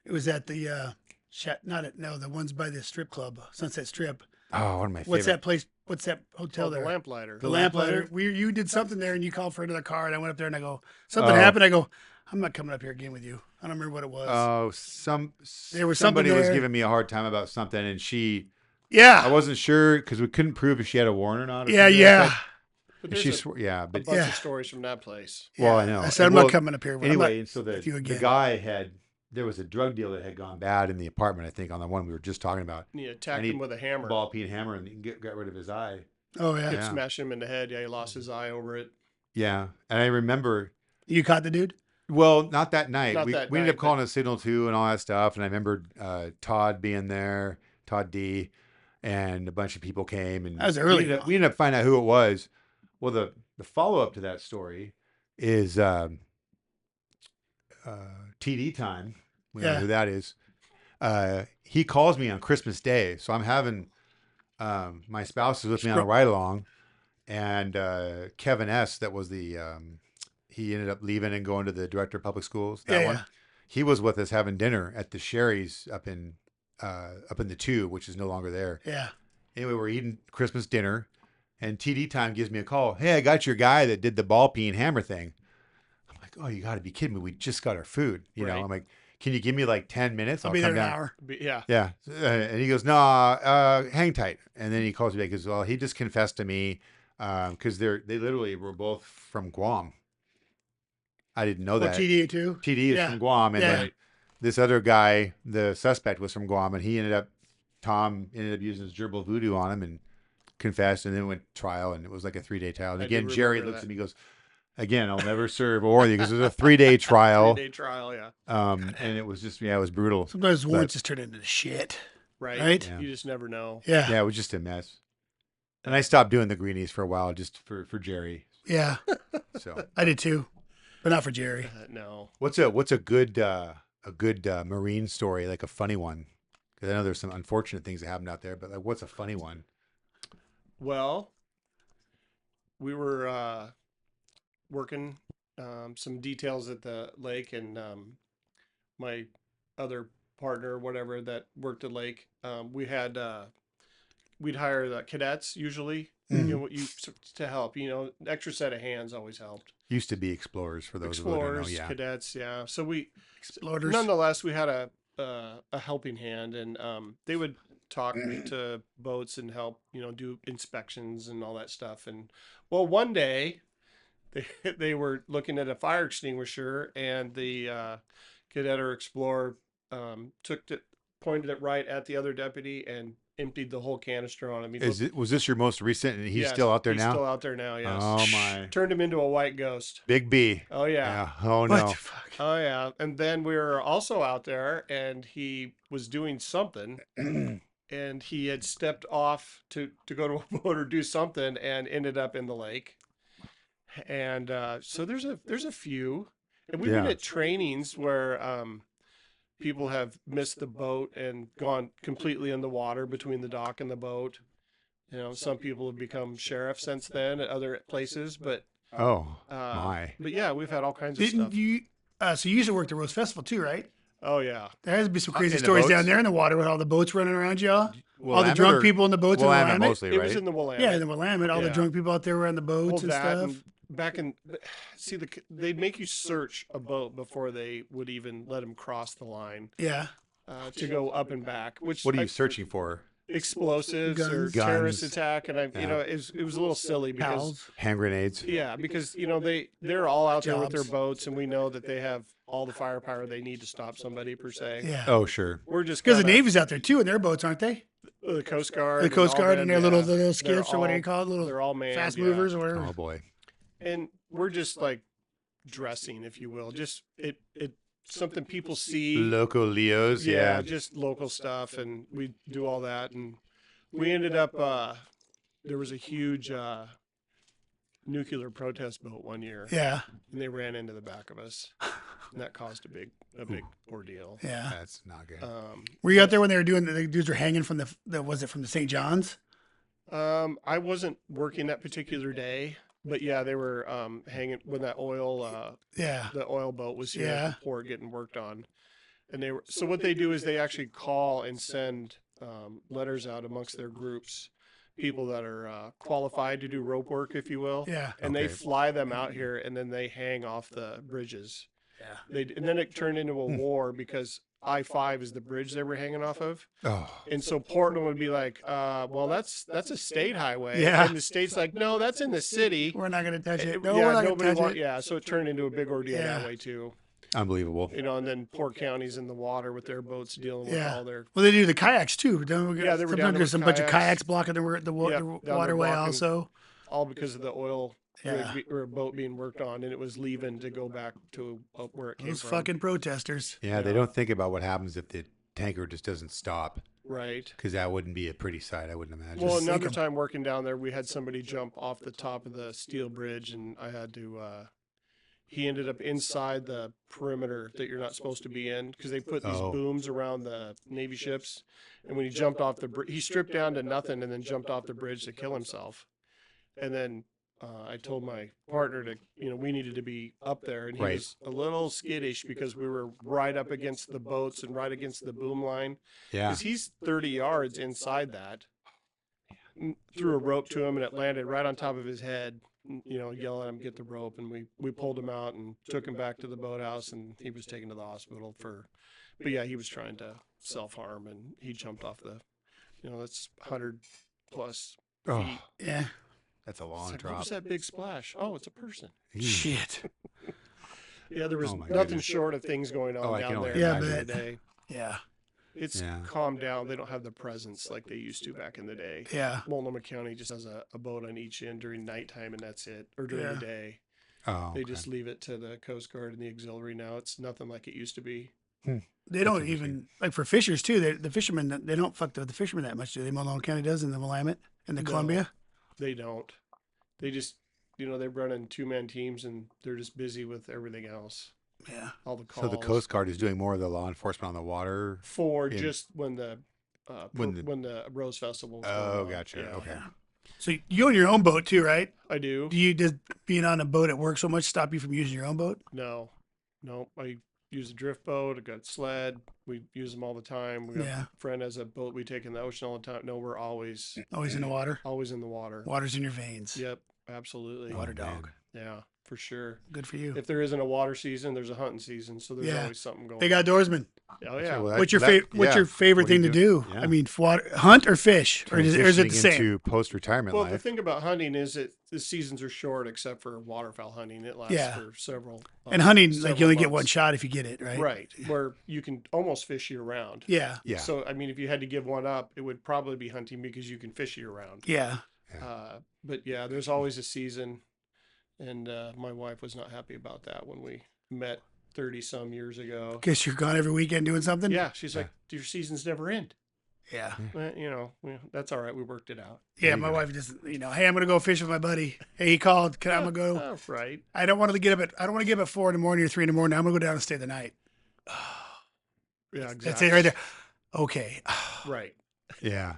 it was at the the ones by the strip club, Sunset Strip. Oh, one of my favorite. What's that place? What's that hotel the there? lamplighter. The Lamplighter. You did something there, and you called for another car, and I went up there and I go, something Oh. happened. I go, I'm not coming up here again with you. I don't remember what it was. Oh, There was somebody something was there. giving me a hard time about something, and I yeah, wasn't sure because we couldn't prove if she had a warrant or not. Or yeah, something like yeah. that. But And there's she a but bunch Yeah. of stories from that place. well, Yeah. I know. I said I'm Well, not coming up here. I'm anyway, not and so with you the again. guy there was a drug deal that had gone bad in the apartment. I think on the one we were just talking about. And he attacked And he him with a hammer. Ball peen hammer and got rid of his eye. Oh yeah. Kept smashing him in the head. Yeah, he lost his eye over it. Yeah, and I remember. You caught the dude? Well, not that night. Not we that we ended night, up calling a signal too and all that stuff. And I remember Todd being there, Todd D, and a bunch of people came, and That was early, we ended up finding out who it was. Well, the follow up to that story is TD time. We don't know who that is. He calls me on Christmas Day, so I'm having my spouse is with me on a ride along, and Kevin S. That was the he ended up leaving and going to the director of public schools. That one. He was with us having dinner at the Sherry's up in the Tube, which is no longer there. Yeah. Anyway, we're eating Christmas dinner, and TD time gives me a call. Hey, I got your guy that did the ball peen hammer thing. I'm like, oh, you got to be kidding me! We just got our food. You know, I'm like, can you give me like 10 minutes? I'll be come there in down. an hour. Yeah. Yeah. And he goes, no, hang tight. And then he calls me back. He goes, well, he just confessed to me because they literally were both from Guam. I didn't know that. TD too? TD is from Guam. And then this other guy, the suspect, was from Guam. And Tom ended up using his gerbil voodoo on him and confessed, and then went to trial. And it was like a 3-day trial. And again, Jerry looks at me and goes, again, I'll never serve or you because it was a 3-day trial. 3-day trial, yeah. And it was just, it was brutal. Sometimes warrants just turn into shit. Right? Yeah. You just never know. Yeah. Yeah, it was just a mess. And I stopped doing the greenies for a while just for Jerry. Yeah. So I did too, but not for Jerry. No. what's a good Marine story, like a funny one? Because I know there's some unfortunate things that happened out there, but like, what's a funny one? Well, we were working some details at the lake, and my other partner, whatever, that worked at lake, we'd hire the cadets usually, to help. You know, an extra set of hands always helped. Used to be explorers for those Explorers, who don't know. Yeah. cadets, yeah. So we, Exploders. nonetheless, we had a helping hand, and they would talk to boats and help, do inspections and all that stuff. And well, one day they were looking at a fire extinguisher, and the cadet or explorer pointed it right at the other deputy and emptied the whole canister on him. Was this your most recent? And he's Yes, still out there he's now. Still out there now. Yes. Oh my! Turned him into a white ghost. Big B. Oh yeah. Oh What no! the fuck? Oh yeah. And then we were also out there, and he was doing something, and he had stepped off to go to a boat or do something, and ended up in the lake. And so there's a few, and we've been Yeah. at trainings where people have missed the boat and gone completely in the water between the dock and the boat. Some people have become sheriffs since then at other places, but Oh my! but yeah, we've had all kinds of Didn't stuff. you? So you used to work the Rose Festival too, right? Oh yeah. There has to be some crazy in the stories boats? down there in the water with all the boats running around y'all. All the Willamette drunk or- people in the boats in Willamette Willamette. mostly, It right? was in the Willamette. Yeah, in the Willamette, all the Yeah. drunk people out there were on the boats and that, stuff. and back in, see, they'd make you search a boat before they would even let them cross the line Yeah. to go up and back. Which What are you searching for? explosives or Guns. terrorist attack? And Yeah. it was a little silly because Pals. Hand grenades. yeah, because they're all out there with their Jobs. boats, and we know that they have all the firepower they need to stop somebody per se. Yeah. Oh sure. We're just Because the kinda- Navy's out there too in their boats, aren't they? the Coast Guard, The Coast all Guard them, and their yeah. little They're skiffs, or what do you all- call it? Little They're all manned, fast yeah. movers or whatever. Oh boy. And we're just like dressing, if you will, just it something people see. Local Leos. Yeah, Yeah. just local stuff, and we do all that, and we ended up. There was a huge nuclear protest boat one year, Yeah. and they ran into the back of us, and that caused a big ordeal. Yeah. That's not good. Were you out there when they were doing the dudes were hanging from from the St. John's? I wasn't working that particular day, but yeah, they were hanging when that Yeah. the oil boat was here Yeah. at the port getting worked on. And so what they do is they actually call and send letters out amongst their groups, people that are qualified to do rope work, if you will. Yeah. And they Okay. fly them out here, and then they hang off the bridges. Yeah. And then it turned into a war because I-5 is the bridge they were hanging off of. Oh. And so Portland would be like, well, that's a state highway. Yeah. And the state's like, no, that's in the city. We're not going to touch it. No, yeah, we're not going nobody to touch it. yeah, so it turned into a big ordeal Yeah. that way too. Unbelievable. And then Port County's in the water with their boats dealing with Yeah. all their. Well, they do the kayaks too. Don't we? Yeah, they were down there There's with some bunch of kayaks. kayaks blocking the Yep, down there waterway blocking- also. All because of the oil Yeah. or boat being worked on, and it was leaving to go back to where it came Those from. fucking protesters. Yeah, they don't think about what happens if the tanker just doesn't stop. Right. Because that wouldn't be a pretty sight, I wouldn't imagine. Well, Just another sink 'em. time working down there, we had somebody jump off the top of the steel bridge, and I had to. He ended up inside the perimeter that you're not supposed to be in because they put these Oh. booms around the Navy ships. And when he jumped off the bridge, he stripped down to nothing and then jumped off the bridge to kill himself. And then I told my partner to, we needed to be up there, and he Right. was a little skittish because we were right up against the boats and right against the boom line. Yeah. Because he's 30 yards inside that. Threw a rope to him, and it landed right on top of his head. Yelling at him, get the rope, and we pulled him out and took him back to the boathouse, and he was taken to the hospital but yeah, he was trying to self-harm, and he jumped off that's 100 plus Oh, feet. Yeah. that's a It's long like, what drop. was that big splash? Oh, it's a person. Shit. Yeah, there was Oh my nothing goodness. short of things going on Oh, I can down only there Yeah, back in the but- day. Yeah. It's Yeah. calmed down. They don't have the presence like they used to back in the day. Yeah. Multnomah County just has a boat on each end during nighttime, and that's it, or during Yeah. the day. Oh, They okay. just leave it to the Coast Guard and the auxiliary now. It's nothing like it used to be. They don't even, like for fishers too, the fishermen, they don't fuck with the fishermen that much, do they? Multnomah County does, and the Willamette and the No. Columbia. They don't. They just, they're running 2-man teams, and they're just busy with everything else. Yeah. All the So calls. the Coast Guard is doing more of the law enforcement on the water. For in- just when the when the Rose Festival. Was Oh, going on. gotcha. Yeah, Okay. So you own your own boat too, right? I do. Does being on a boat at work so much stop you from using your own boat? No. I use a drift boat. I got sled. We use them all the time. We got Yeah. a friend has a boat we take in the ocean all the time. No, we're always Always in the water. in the water. Water's in your veins. Yep, absolutely. Water Oh, man. dog. Yeah, for sure. Good for you. If there isn't a water season, there's a hunting season, so there's Yeah. always something going. Big outdoorsman. Oh yeah. Well, What's your that- What's yeah. your favorite What do you thing to do? Yeah. I mean, hunt or fish, or is it the Transitioning same? into post-retirement Well, the life. thing about hunting is that the seasons are short, except for waterfowl hunting. It lasts Yeah. for several. And hunting, like several you only get one months. shot if you get it, right? Right, where you can almost fish year round. Yeah. Yeah. So I mean, if you had to give one up, it would probably be hunting because you can fish year round. Yeah. But yeah, there's always a season, and my wife was not happy about that when we met 30 some years ago. Guess you're gone every weekend doing something. Yeah, she's like, your seasons never end. Yeah. That's all right. We worked it out. Yeah. My wife just, hey, I'm gonna go fish with my buddy. Hey, he called. I'm gonna go. Oh, right. I don't want to get up at 4 in the morning or 3 in the morning. I'm gonna go down and stay the night. Yeah, exactly. That's it right there. Okay. Right. Yeah.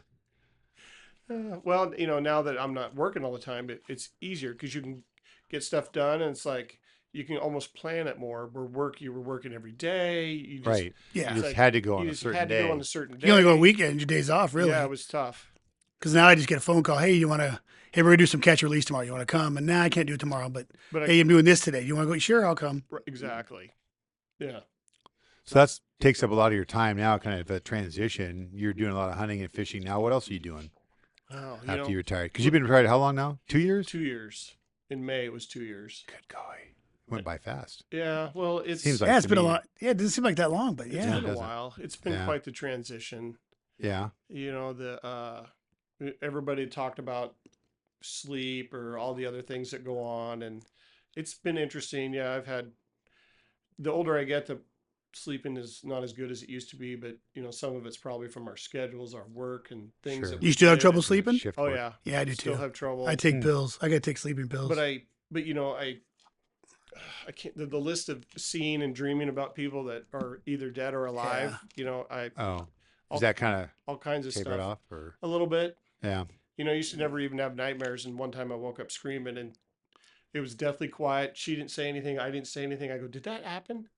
Well, now that I'm not working all the time, it's easier because you can get stuff done, and it's like you can almost plan it more. You were working every day. You just, Right. Yeah. You It's just like had to go on You a just certain had to day. go on a certain day. You only go on weekends. Your days off, really. Yeah, it was tough. Because now I just get a phone call. Hey, we're gonna do some catch and release tomorrow. You want to come? And now I can't do it tomorrow, but But hey, I'm doing this today. You want to go? Sure, I'll come. exactly. Yeah. So that takes up a lot of your time now, kind of a transition. You're doing a lot of hunting and fishing now. What else are you doing Oh, after you retired? Because you've been retired how long now? 2 years? 2 years. In May, it was 2 years. Good golly. Went by fast. Yeah. Well, it's Seems like Yeah, it's to been a me- lot. Yeah, it doesn't seem like that long, but it's yeah. it been a doesn't. while. It's been Yeah. quite the transition. Yeah. Everybody talked about sleep or all the other things that go on, and it's been interesting. Yeah, the older I get, the sleeping is not as good as it used to be, but some of it's probably from our schedules, our work, and things. Sure. That You we still have did. trouble sleeping? Shift Oh work. yeah, Yeah, I do still too. have trouble. I take pills. I gotta take sleeping pills. but I can't. The list of seeing and dreaming about people that are either dead or alive. I Oh. I'll- Is that kind of all kinds of tapered stuff. off? Or A little bit. yeah. I used to never even have nightmares, and one time I woke up screaming, and it was deathly quiet. She didn't say anything. I didn't say anything. I go, "Did that happen?"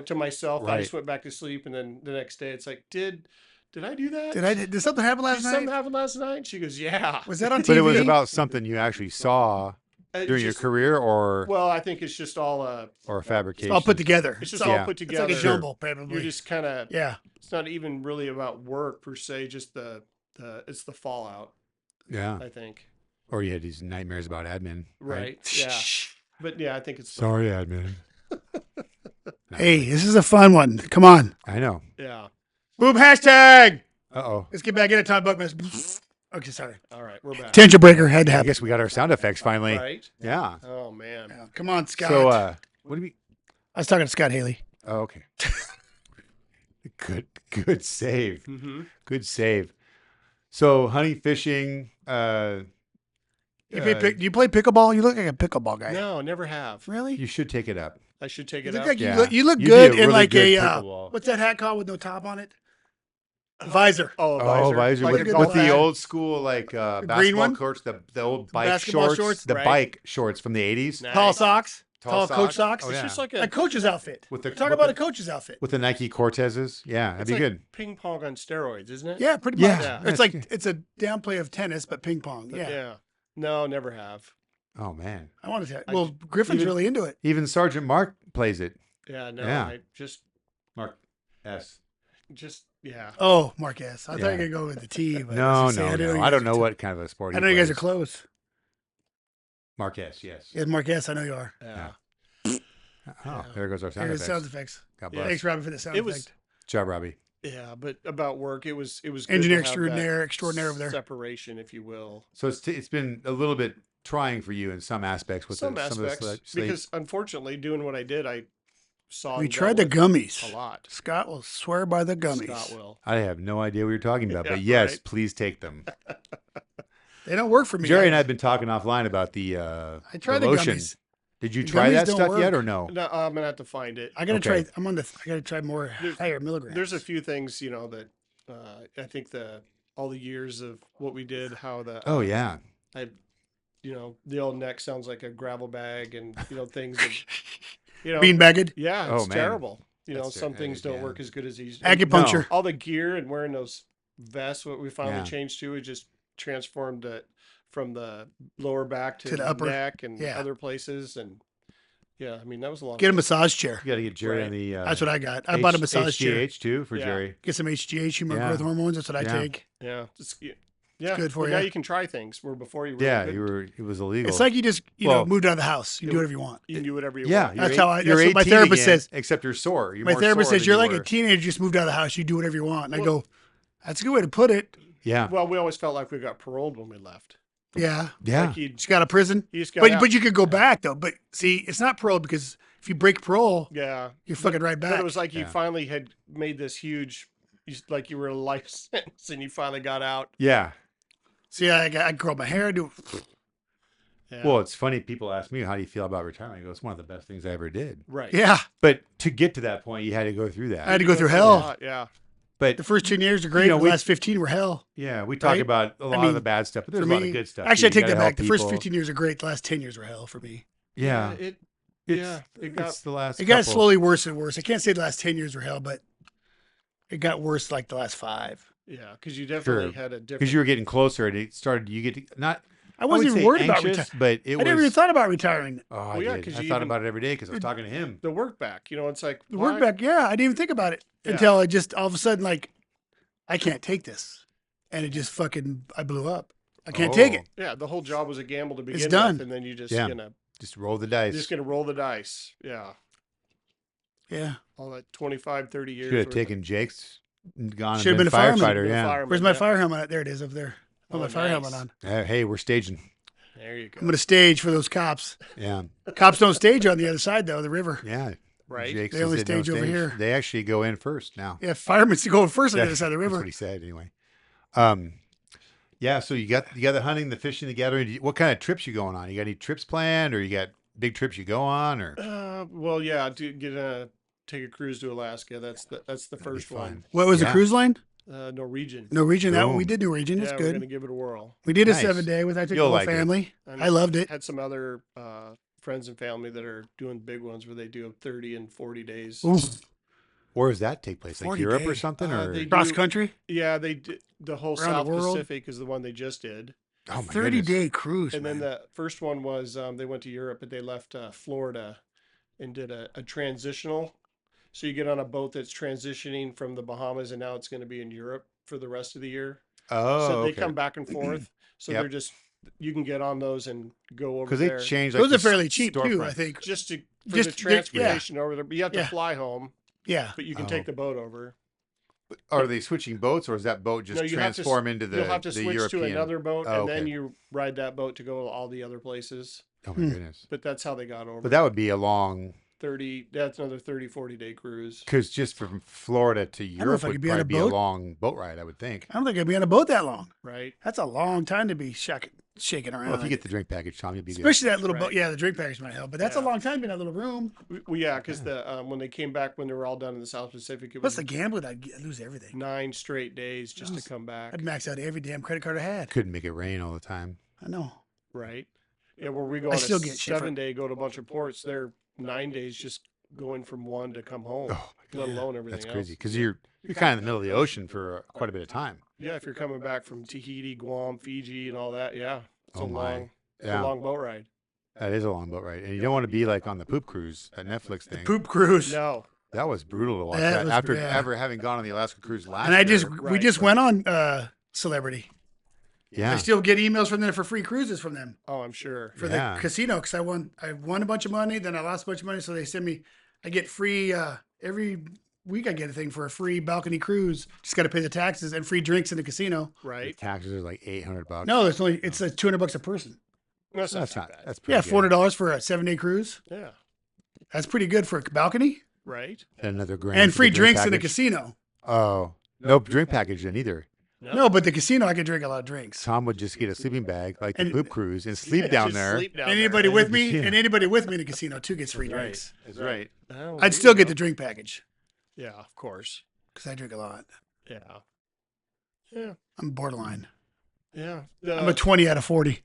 To myself. I Right. just went back to sleep, and then the next day, it's like, "Did I do that? Did something happen Did last something night? happen last night?" And she goes, "Yeah." Was that on TV? But it was about something you actually saw It's during your just- career or Well, I think it's just all a fabrication. all put together. it's just Yeah. all put It's together. like a jumble, probably. You're just kind of. Yeah. It's not even really about work per se. Just it's the fallout. Yeah. I think. Or you had these nightmares about admin. Right. Yeah. But yeah, I think it's. Sorry, admin. Hey, this is a fun one. Come on. I know. Yeah. Boom hashtag. Uh-oh. Let's get back into Tom Buckmas. Okay, sorry. All right, we're back. Tension breaker had to I happen. guess we got our sound effects finally. Right. Yeah. Oh man. Yeah. Come on, Scott. So, what do we... I was talking to Scott Haley. Oh, okay. Good save. Mm-hmm. Good save. So hunting, fishing. Do you play pickleball? You look like a pickleball guy. No, never have. Really? You should take it up. I should take You it look up. like Yeah. you look You'd be good a in really like good a pickleball. what's that hat called with no top on it? Visor. Oh, a Oh, visor. visor Like with, a good golf with the hat. old school like green basketball one? shorts, the old bike Basketball shorts? the Right. bike shorts from the 80s Nice. Tall socks. Tall Tall coach socks? socks. Oh, It's yeah. just like A a coach's outfit. With the- Talk with about the- a coach's outfit. with the Nike Cortezes. Yeah, that'd it's be like good. ping pong on steroids, isn't it? Yeah, pretty Yeah. much. Yeah. It's like it's a downplay of tennis, but ping pong. But Yeah. No, never have. Oh man, I want to. I Well, Griffin's even- really into it. even Sergeant Mark plays it. Yeah, no. Yeah. I just Mark S. yeah. Oh, Marquez. I thought you Yeah. were gonna go with the T. But No, I no, didn't no. you I guys don't know were what kind of a sport. I he know you guys are plays. close. Mark S. Yes. Yeah, Marquez. I know you are. Yeah. Oh, there goes our sound Here's effects. sound effects. God Yeah. bless. Thanks, Robbie, for the sound It effect. was Good job, Robbie. yeah, but about work, it was good Engineer to have that extraordinaire over there. separation, if you will. So it's been a little bit trying for you in some aspects with Some some of the aspects, sleep. because unfortunately, doing what I did, I saw We and tried dealt the with gummies. a lot. Scott will swear by the gummies. Scott will. I have no idea what you're talking about, but Yeah, yes, right. please take them. They don't work for me. Jerry and I have been talking offline about the I tried the lotion. gummies. Did you The try gummies that don't stuff yet work. or no? No, I'm gonna have to find it. I gotta Okay. try. I gotta try more higher milligrams. There's a few things, that I think all the years of what we did, how Oh yeah. the old neck sounds like a gravel bag, and things that, bean bagged yeah, Oh, it's man. terrible. That's Some ter- things don't yeah. work as good as these. acupuncture. No. All the gear and wearing those vests, what we finally Yeah. changed to, it just transformed it from the lower back to To the the upper. neck and Yeah. other places, and yeah, I mean that was a lot. Get a massage chair. You got to get Jerry Right. on the. That's what I got. I bought a massage chair. HGH too for Yeah. Jerry. Get some HGH, human Yeah. growth hormones. That's what I Yeah. take. Yeah, yeah, good for but now ya. you can try things where before you really Yeah, couldn't. it was illegal. It's like you just Well, moved out of the house. You can do it- whatever you want. You can do whatever you yeah, want. That's you're how I- you're that's what my 18 therapist again, says. Except you're sore. You're My more therapist sore says than you're you like were. a teenager, just moved out of the house. You do whatever you want. And I Well- go, that's a good way to put it. Yeah, Well, we always felt like we got paroled when we left. Yeah. yeah. Like you Just got out of prison. just got But out. but you could go back though. But see, it's not parole because if you break parole, Yeah, you're fucking right but back. it was like you Yeah. finally had made this huge, like you were a life sentence, and you finally got out. Yeah. See, I curl my hair. Do Yeah. Well, it's funny. People ask me, "How do you feel about retirement?" I go, "It's one of the best things I ever did." right. yeah. But to get to that point, you had to go through that. I had to go through a hell. lot, yeah. But The first 10 years are great. You know, the we- last 15 were hell. yeah, we talk Right? about a lot mean, of the bad stuff, but there's For a lot me, of good stuff. actually, I too. You take that gotta back. The help first people. 15 years are great. The last 10 years were hell for me. Yeah, It it's, yeah, it got it's the last. It got couple. slowly worse and worse. I can't say the last 10 years were hell, but it got worse like the last 5. yeah, because you definitely Sure. had a different. because you were getting closer, and it started. You get to, not. I wasn't would even say worried about anxious, retiring. but it I was. never even thought about retiring. Oh, I Well, yeah, did. 'cause I you thought even- about it every day because I was talking to him. the work back. It's like The work why- back, yeah. I didn't even think about it Yeah. until I just all of a sudden, like, I can't take this. And it just fucking, I blew up. I can't take it. Yeah, the whole job was a gamble to begin done. with, and then you just Yeah. gonna Just roll the dice. just gonna roll the dice. Yeah, Yeah. all that 25, 30 years. Should have worth of- taken Jake's, and gone Should've and been been a fireman. firefighter. Been a Yeah. fireman, Where's my yeah. fire helmet at? There it is up there. Put my Oh, fire nice. helmet on. Hey, we're staging. There you I'm go. going to stage for those cops. Yeah, Cops don't stage on the other side, though, the river. yeah. Right. Jake's They only said no stage over here. They actually go in first now. Yeah, firemen's going first on the Yeah, other side of the That's river. what he said anyway. Yeah. So you got the hunting, the fishing, the gathering. What kind of trips you going on? You got any trips planned, or you got big trips you go on, or Well, yeah, to take a cruise to Alaska. That's the That'd be first one. fun. What was the Yeah. cruise line? Norwegian. Norwegian. That one, we Boom. did Norwegian. It's Yeah, we're good. gonna give it a whirl. We did a Nice. 7-day with, I took the You'll whole like it. family. And I loved it. Had some other friends and family that are doing big ones where they do 30 and 40 days. Oof. where does that take place? Like 40 Europe or days. something, Uh, or they Cross do- country? Yeah, they did the whole Around the South world? Pacific is the one they just did. oh my 30-day cruise, And then man. the first one was they went to Europe, but they left Florida and did a transitional. So you get on a boat that's transitioning from the Bahamas, and now it's going to be in Europe for the rest of the year. Oh, So they okay. come back and forth. So Yep. they're just you can get on those and go over Because there. they change. Those like, are fairly cheap, too, storefront. I think. just for Just- the transportation over there, but you have to Yeah. fly home. Yeah. But you can Oh. take the boat over. Are they switching boats, or is that boat just No, you have to s- transform into the You'll have to the switch European? to another boat, Oh, and then okay. you ride that boat to go to all the other places. Oh my goodness! But that's how they got over. But that would be a long That's another 30, 40-day cruise. Because just from Florida to know if Europe I would could be on probably a be a boat. long boat ride, I would think. I don't think I'd be on a boat that long. Right. That's a long time to be shaking around. Well, if you get the drink package, Tom, you'll be good. especially that little Right. boat. Yeah, the drink package might help, but that's a Yeah. long time to be in that little room. Well, yeah, because when they came back, when they were all done in the South Pacific, it What's was the gambling? I'd lose everything. 9 straight days just to come back. I'd max out every damn credit card I had. Couldn't make it rain all the time. I know. Right. Yeah, where we go I on still a get shit for- 7-day, go to a bunch of ports, they're 9 days just going from one to come home, Oh, let alone everything that's crazy. else. Because you're kind of in the middle of the ocean for quite a bit of time. Yeah, if you're coming back from Tahiti, Guam, Fiji, and all that, yeah, it's Oh, a my. long, it's Yeah. a long boat ride. That is a long boat ride. And you don't want to be like on the poop cruise, that Netflix thing. Poop cruise. No, That was brutal to watch That that. was- After yeah. ever having gone on the Alaska cruise last And I just year. we Right, just right. went on Celebrity. Yeah. I still get emails from them for free cruises from them oh, I'm sure. for Yeah. the casino because I won a bunch of money, then I lost a bunch of money, so they send me. I get free every week. I get a thing for a free balcony cruise. Just got to pay the taxes and free drinks in the casino. The Right? taxes are like $800. No, it's like $200 a person. That's not That's too not. bad. That's pretty Yeah, good. $400 for a 7-day cruise. Yeah, That's pretty good for a balcony right? And another grand. and for free the drink drinks in the package. casino. Oh, no drink package then either. No, but the casino I could drink a lot of drinks. Tom would just get a sleeping bag like the And- poop cruise and sleep Yeah, down just there. sleep down Anybody there. with me Yeah. and anybody with me in the casino too gets free Right. drinks. That's right. Oh, I'd there still you get go. the drink package Yeah, of course. because I drink a lot. Yeah. Yeah. I'm borderline. Yeah. I'm a 20 out of 40.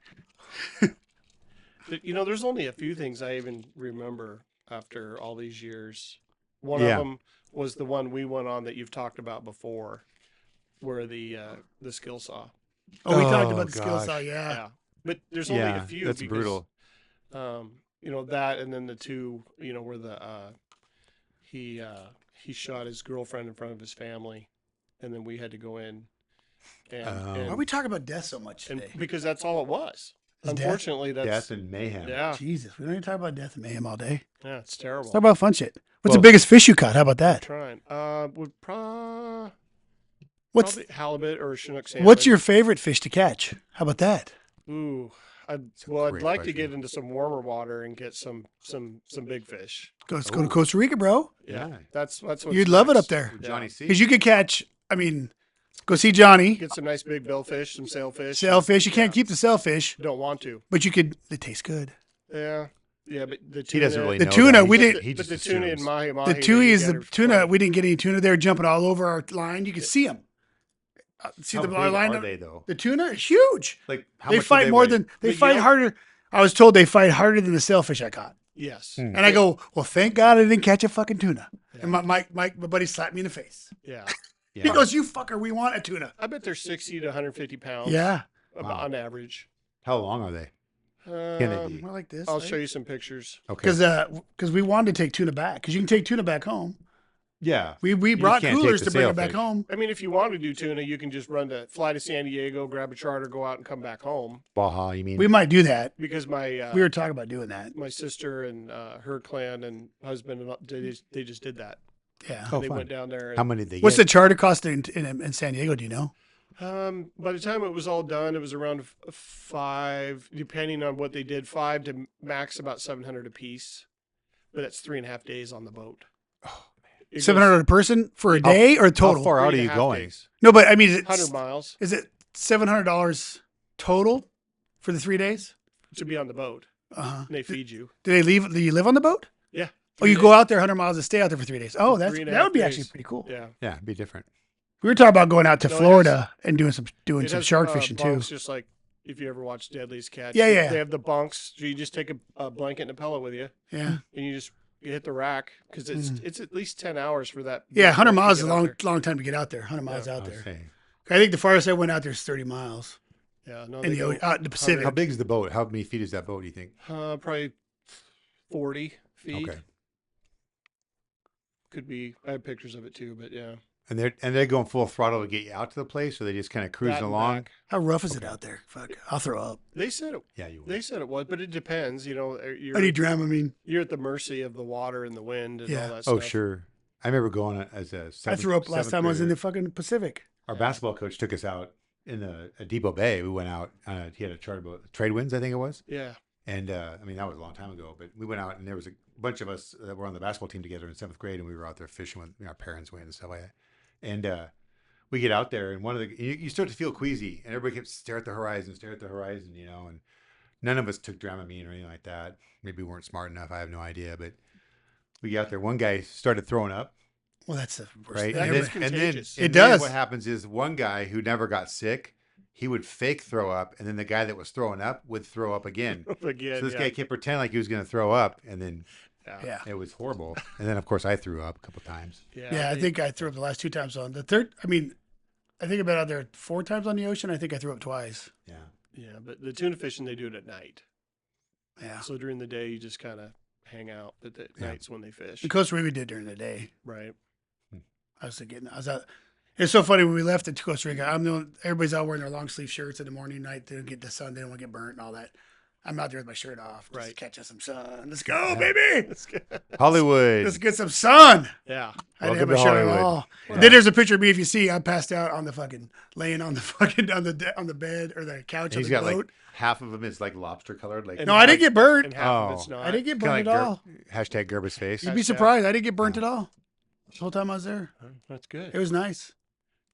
There's only a few things I even remember after all these years. One Yeah. of them was the one we went on that you've talked about before, where the skill saw. Oh, we talked Oh, about the skill gosh. saw. Yeah. Yeah, but there's only Yeah, a few. that's because, brutal. That and then the two, where the he shot his girlfriend in front of his family, and then we had to go in, and, Oh. Why and, are we talking about death so much and today? because that's all it was. Is death? Unfortunately, that's Death and mayhem. yeah, Jesus, we don't even talk about death and mayhem all day. yeah, it's terrible. Let's talk about fun shit. What's Well- the biggest fish you caught? How about that? Trying. Would What's probably halibut or Chinook salmon. what's your favorite fish to catch? How about that? Ooh, I'd a like great to question. get into some warmer water and get some big fish. Let's go to Ooh. Costa Rica, bro. Yeah, Yeah. that's what's You'd love it next. up there With Johnny C. because you could catch. I mean, go see Johnny. Get some nice big billfish, some sailfish. Sailfish. You can't Yeah. keep the sailfish, Don't want to. but you could. They taste good. Yeah, but the tuna. He doesn't really The know tuna, that. we He didn't- just- he But just the tuna assumes. and mahi mahi. The tui is the together tuna. fine. We didn't get any tuna. They were jumping all over our line. You could see them. See How the big our line. are they though? The tuna is huge. Like how They much do fight more weigh? than they But you fight don't- harder. I was told they fight harder than the sailfish I caught. Yes. Hmm. And I go, well, thank God I didn't catch a fucking tuna. And my buddy slapped me in the face. Yeah. Yeah. He goes, you fucker, we want a tuna. I bet they're 60 to 150 pounds. Yeah. About on average. How long are they? they be? More like this. I'll show you some pictures. Okay. Because we wanted to take tuna back. Because you can take tuna back home. Yeah. We just brought can't take coolers the to bring it back sailfish. home. I mean, if you want to do tuna, you can just fly to San Diego, grab a charter, go out and come back home. Baja, you mean? We might do that. Because my We were talking about doing that. my sister and her clan and husband and they just did that. Yeah. Oh, They fun. went down there. How many did they What's the get? charter cost in San Diego? Do you know? By the time it was all done, it was around 5, depending on what they did, 5 to max about 700 a piece. But that's 3.5 days on the boat. It goes 700 a person for a day or total? How far out are you 3.5 going? days. No, but I mean, is 100 it, miles is it $700 total for the 3 days? to be on the boat. Uh-huh. And they feed you. Do you live on the boat? Yeah. Oh, you go out there 100 miles and stay out there for 3 days. Oh, For 3.5 that would be days. actually pretty cool. Yeah. Yeah, it'd be different. We were talking about going out to No, it Florida and doing some It has, shark fishing too. bunks, just like if you ever watch Deadliest Catch. Yeah, yeah. They have the bunks. So you just take a blanket and a pillow with you, Yeah, and you hit the rack because it's at least 10 hours for that. yeah. big 100 boat to miles is get a out long, there. long time to get out there. 100 miles Yeah. out I was there. saying. I think the farthest I went out there is 30 miles Yeah, no, in they go out in the Pacific. How big is the boat? How many feet is that boat, do you think? probably 40 feet. Okay. Could be. I have pictures of it too, but yeah. And they're going full throttle to get you out to the place, or they just kind of cruising That and along? back. How rough is it out there? Fuck, I'll throw up. They said it. Yeah, you would. They said it was, but it depends. How do you You're, drown? I mean, you're at the mercy of the water and the wind and Yeah. all that Oh, stuff. sure. I remember going as a I threw up last time I was in the fucking Pacific. Our basketball coach took us out in a Depot Bay. We went out. He had a charter boat, Trade Winds, I think it was. Yeah. And I mean, that was a long time ago. But we went out, and there was a bunch of us that were on the basketball team together in 7th grade, and we were out there fishing with our parents went and stuff like that. And we get out there, and you start to feel queasy, and everybody kept staring at the horizon, you know. And none of us took Dramamine or anything like that. Maybe we weren't smart enough. I have no idea, but we got there. One guy started throwing up. Well, that's the worst Right, thing and ever. then contagious. It does. What happens is one guy who never got sick, he would fake throw up, and then the guy that was throwing up would throw up again. Again, So this guy kept pretending like he was going to throw up, and then Yeah. it was horrible. And then of course I threw up a couple times. Yeah, I think I threw up the last 2 times on the third. I mean, I think I've been out there 4 times on the ocean. I think I threw up twice. Yeah, Yeah, but the tuna fishing, they do it at night. Yeah. So during the day, you just kind of hang out. But at Yeah. night's when they fish. The Costa Rica did during the day. Right. I was out. It's so funny when we left at Costa Rica. Everybody's out wearing their long sleeve shirts in the morning, night. They don't get the sun. They don't want to get burnt and all that. I'm out there with my shirt off, just Right. catching some sun. Let's go, baby. Hollywood. Let's get some sun. Yeah. I didn't have Welcome my to shirt at Hollywood. all. Yeah. Then there's a picture of me. If you see, I'm passed out on the fucking laying on the fucking on the bed or the couch And of he's the got boat. like half of him is like lobster colored. Like And No, I didn't get burnt. And half of it's Oh. not. I didn't get kinda burnt like at all. hashtag Gerba's face. You'd be Hashtag. surprised. I didn't get burnt at all. The whole time I was there. That's good. It was nice.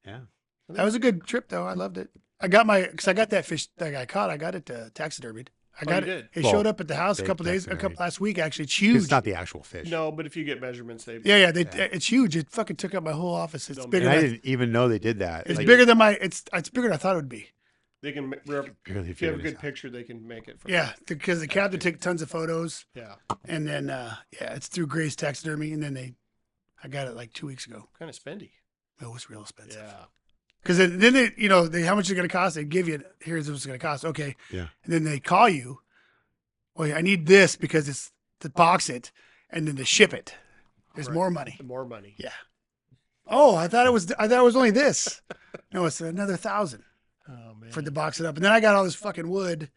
Yeah. That was a good trip, though. I loved it. I got that fish that I caught. I got it taxidermied. I Oh, got you it. did? It Well, showed up at the house a they couple days, taxidermied. last week actually. It's huge. It's not the actual fish. No, but if you get measurements, they Yeah. It's huge. It fucking took up my whole office. It's Don't bigger. And I Than, didn't even know they did that. it's Like, bigger than it's bigger than I thought it would be. they can really if you have a figured good this picture, they can make it. For Yeah, because the captain took tons of photos, Yeah. and then it's through Gray's Taxidermy, and then I got it like 2 weeks ago. Kind of spendy. It was real expensive. Yeah. Because then they how much is it going to cost? They give you here's what it's going to cost. Okay. Yeah. And then they call you. Well, I need this because it's to box it, and then to ship it. There's Right. more money. More money. Yeah. Oh, I thought it was only this. No, it's another 1,000 Oh man. for the box it up, and then I got all this fucking wood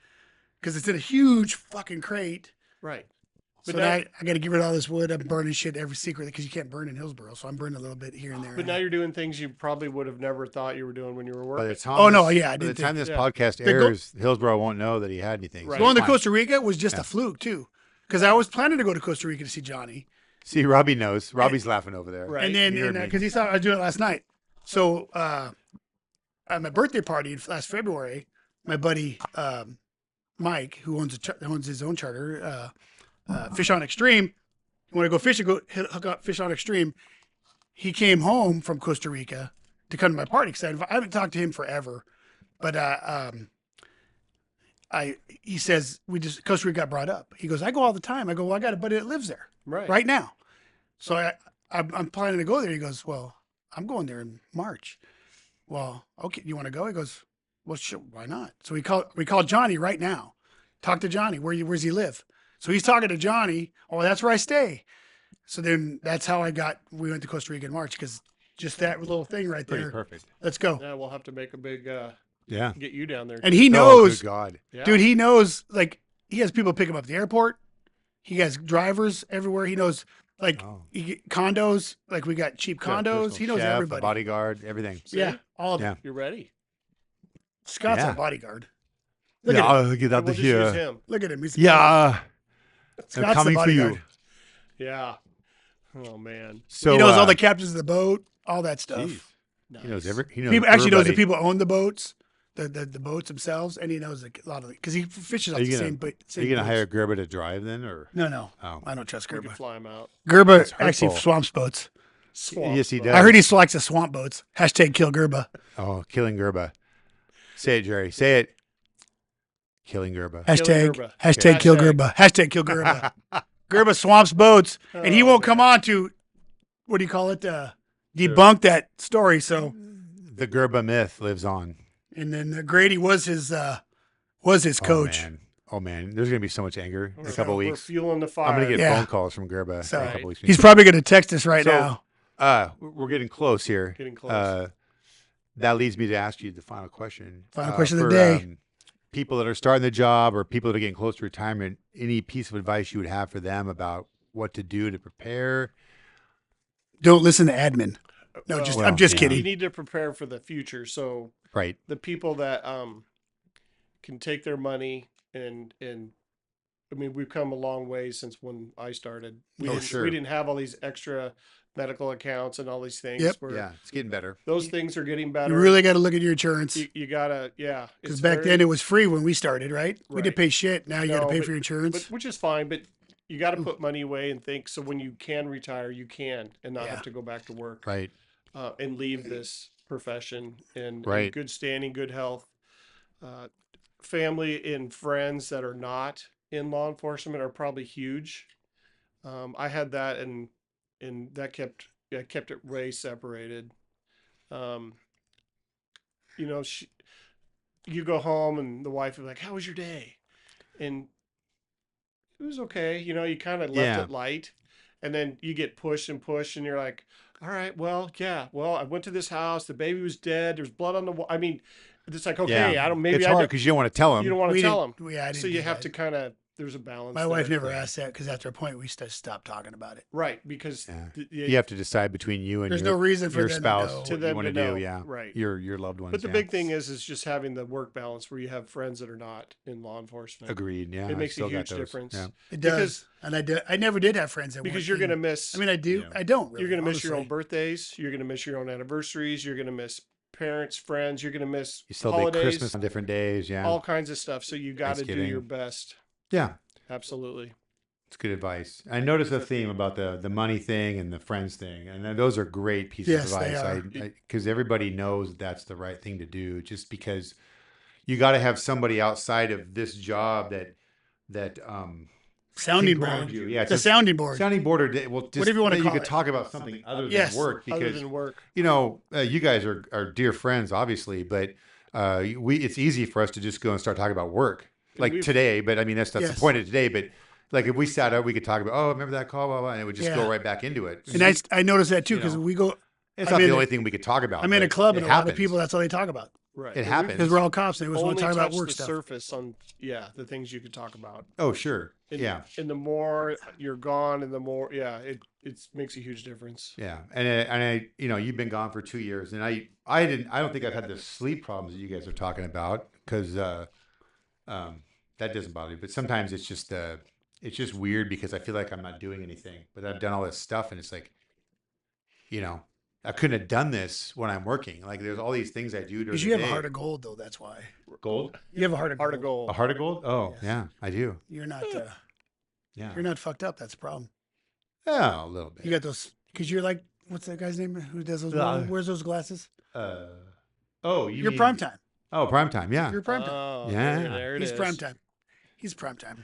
because it's in a huge fucking crate. Right. So But now now- I got to get rid of all this wood. I'm burning shit every secretly because you can't burn in Hillsboro, so I'm burning a little bit here and there. But now you're doing things you probably would have never thought you were doing when you were By working. the time Oh, no, this- yeah, I by the didn't time think- this yeah. podcast The go- airs, Hillsboro won't know that he had anything. So Right. it's Going to fine. Costa Rica was just Yeah. a fluke too, because I was planning to go to Costa Rica to see Johnny. See, Robbie knows. Robbie's laughing over there. Right. And then, You heard me. because he saw I was doing it last night. So at my birthday party last February, my buddy Mike, who owns his own charter, Fish on Extreme, you want to go fishing? Go hook up Fish on Extreme. He came home from Costa Rica to come to my party because I haven't talked to him forever, but he says Costa Rica got brought up. He goes, I go all the time. I go, well, I got a buddy that lives there right now. So I'm planning to go there. He goes, well, I'm going there in March. Well, okay, you want to go? He goes, well, sure, why not? So we called Johnny right now. Talk to Johnny. Where's he live? So he's talking to Johnny. Oh, that's where I stay. So then that's how we went to Costa Rica in March because just that little thing right Pretty there. perfect. Let's go. Yeah, we'll have to make a big Yeah. get you down there. And he Oh, knows, good God. Yeah. dude, he knows, like, he has people pick him up at the airport. He has drivers everywhere. He knows, like, Oh. condos. Like, we got cheap Got a condos. personal He knows chef, a everybody. bodyguard, everything. Yeah, all of Yeah. it. You're ready. Scott's Yeah. our bodyguard. Look Yeah, at him. I'll get out We'll the just use here. him. Look at him. He's Yeah. I'm Scott's coming the for you. bodyguard. Yeah. Oh man. So He knows all uh, the captains of the boat, all that stuff. geez, Nice. he knows every. He knows People actually knows the everybody. people own the boats, the boats themselves, and he knows a lot of it because he fishes off Are the you same. gonna- Same Are you gonna boats. hire Gerber to drive then, or? No, Oh, I don't trust We could Gerba. fly him out. Gerba That's actually hurtful. swamps boats. Swamp Yes, he boat. does. I heard he likes the swamp boats. Hashtag kill Gerba. oh, killing Gerba. Say it, Jerry. Say it. Killing Gerba. Hashtag Gerba. hashtag kill Hashtag. Gerba. Hashtag kill Gerba. Gerba swamps boats, and he Oh, won't come man. on to what do you call it? Debunk that story. So, The Gerba myth lives on. and then Grady was his coach. Oh man, there's gonna be so much anger in a couple We're weeks. fueling the fire. I'm gonna get Yeah. phone calls from Gerba So, in a couple weeks. He's probably going to text us right So, now. We're getting close here. Getting close. That leads me to ask you the final question. Final question of the for, day. People that are starting the job or people that are getting close to retirement, any piece of advice you would have for them about what to do to prepare? Don't listen to admin. No, Well, I'm just yeah. You kidding. need to prepare for the future. So Right. the people that can take their money and I mean, we've come a long way since when I started. We Oh, didn't, sure. we didn't have all these extra medical accounts and all these things. Yep. Where Yeah, it's getting better. those things are getting You better. really got to look at your insurance. You gotta, yeah. Because it's back very- then it was free when we started, right? We Right. didn't pay shit. Now you got No, to pay but- for your insurance. but which is fine. But you got to put money away and think. So when you can retire, you can, and not Yeah. have to go back to work Right. and leave this profession in Right. good standing, good health. Family and friends that are not in law enforcement are probably huge. I had that, and that kept it way separated. You know, you go home and the wife is like, "How was your day?" And it was okay. You know, you kind of left Yeah. it light, and then you get pushed and pushed, and you're like, "All right, well, yeah, well, I went to this house. The baby was dead. There's blood on the wall." I mean, it's like, okay, Yeah. I don't. Maybe it's I hard don't, because you don't want to tell them. you don't want We to tell them. didn't- I So didn't you do have that. to kind of. There's a balance. My wife there. never asked that because after a point we just stopped talking about it. Right, because Yeah. th- You have to decide between you and There's your, no reason for your them to spouse know. what To you them want to to know, do. Yeah. right. Your loved ones. But the yeah. big thing is just having the work balance where you have friends that are not in law enforcement. Agreed. Yeah. It I makes a still got huge those. difference. Yeah. It Because- does, and I never did have friends that Because weren't you're in- gonna miss. I mean, I do. Yeah. I don't. Really, you're gonna miss your own honestly. birthdays. You're gonna miss your own anniversaries. You're gonna miss parents, friends. You're gonna miss You celebrate holidays. Christmas on different days. Yeah. All kinds of stuff. So you got to do Thanksgiving. your best. yeah. Absolutely. It's good advice. I noticed a theme about the money thing and the friends thing, and those are great pieces Yes, of they advice. are. Because everybody knows that's the right thing to do. Just because you got to have somebody outside of this job that Sounding can ground board. you. Yeah, it's The just- sounding board. sounding board, or well, just Whatever you wanna that call could it. talk about something other than Yes, work. Other Because than work. you know, you guys are dear friends, obviously, but it's easy for us to just go and start talking about work like we've- today. But I mean, that's Yes. the point of today. But like if we sat up, we could talk about, oh, remember that call, blah, blah, and it would just Yeah. go right back into it. And I noticed that too You because know. we go. It's I'm not in the a- only thing we could talk about. I'm in a but club it and a lot of happens. people. That's all they talk about Right. It And happens. because we're all cops and they we've always want to only talk about touched work the stuff. surface on the things you could talk about. Oh, sure. And, Yeah. And the more you're gone, and the more it makes a huge difference. Yeah. And I, you've been gone for 2 years, and I don't think I've had the sleep problems that you guys are talking about because that doesn't bother me. But sometimes it's just weird because I feel like I'm not doing anything, but I've done all this stuff, and it's like, I couldn't have done this when I'm working. Like there's all these things I do during Because the you have day. a heart of gold, though. That's why Gold? you have a heart of Heart gold. of gold. A heart of gold? Oh, Yes. yeah, I do. You're not. Yeah. You're not fucked up. That's the problem. Yeah, a little bit. You got those because you're like, what's that guy's name? Who does those? Wears those glasses? You You're mean- prime time. Oh, prime time. Yeah. You're prime time. Oh, Yeah. there it He's is. prime time. He's prime time.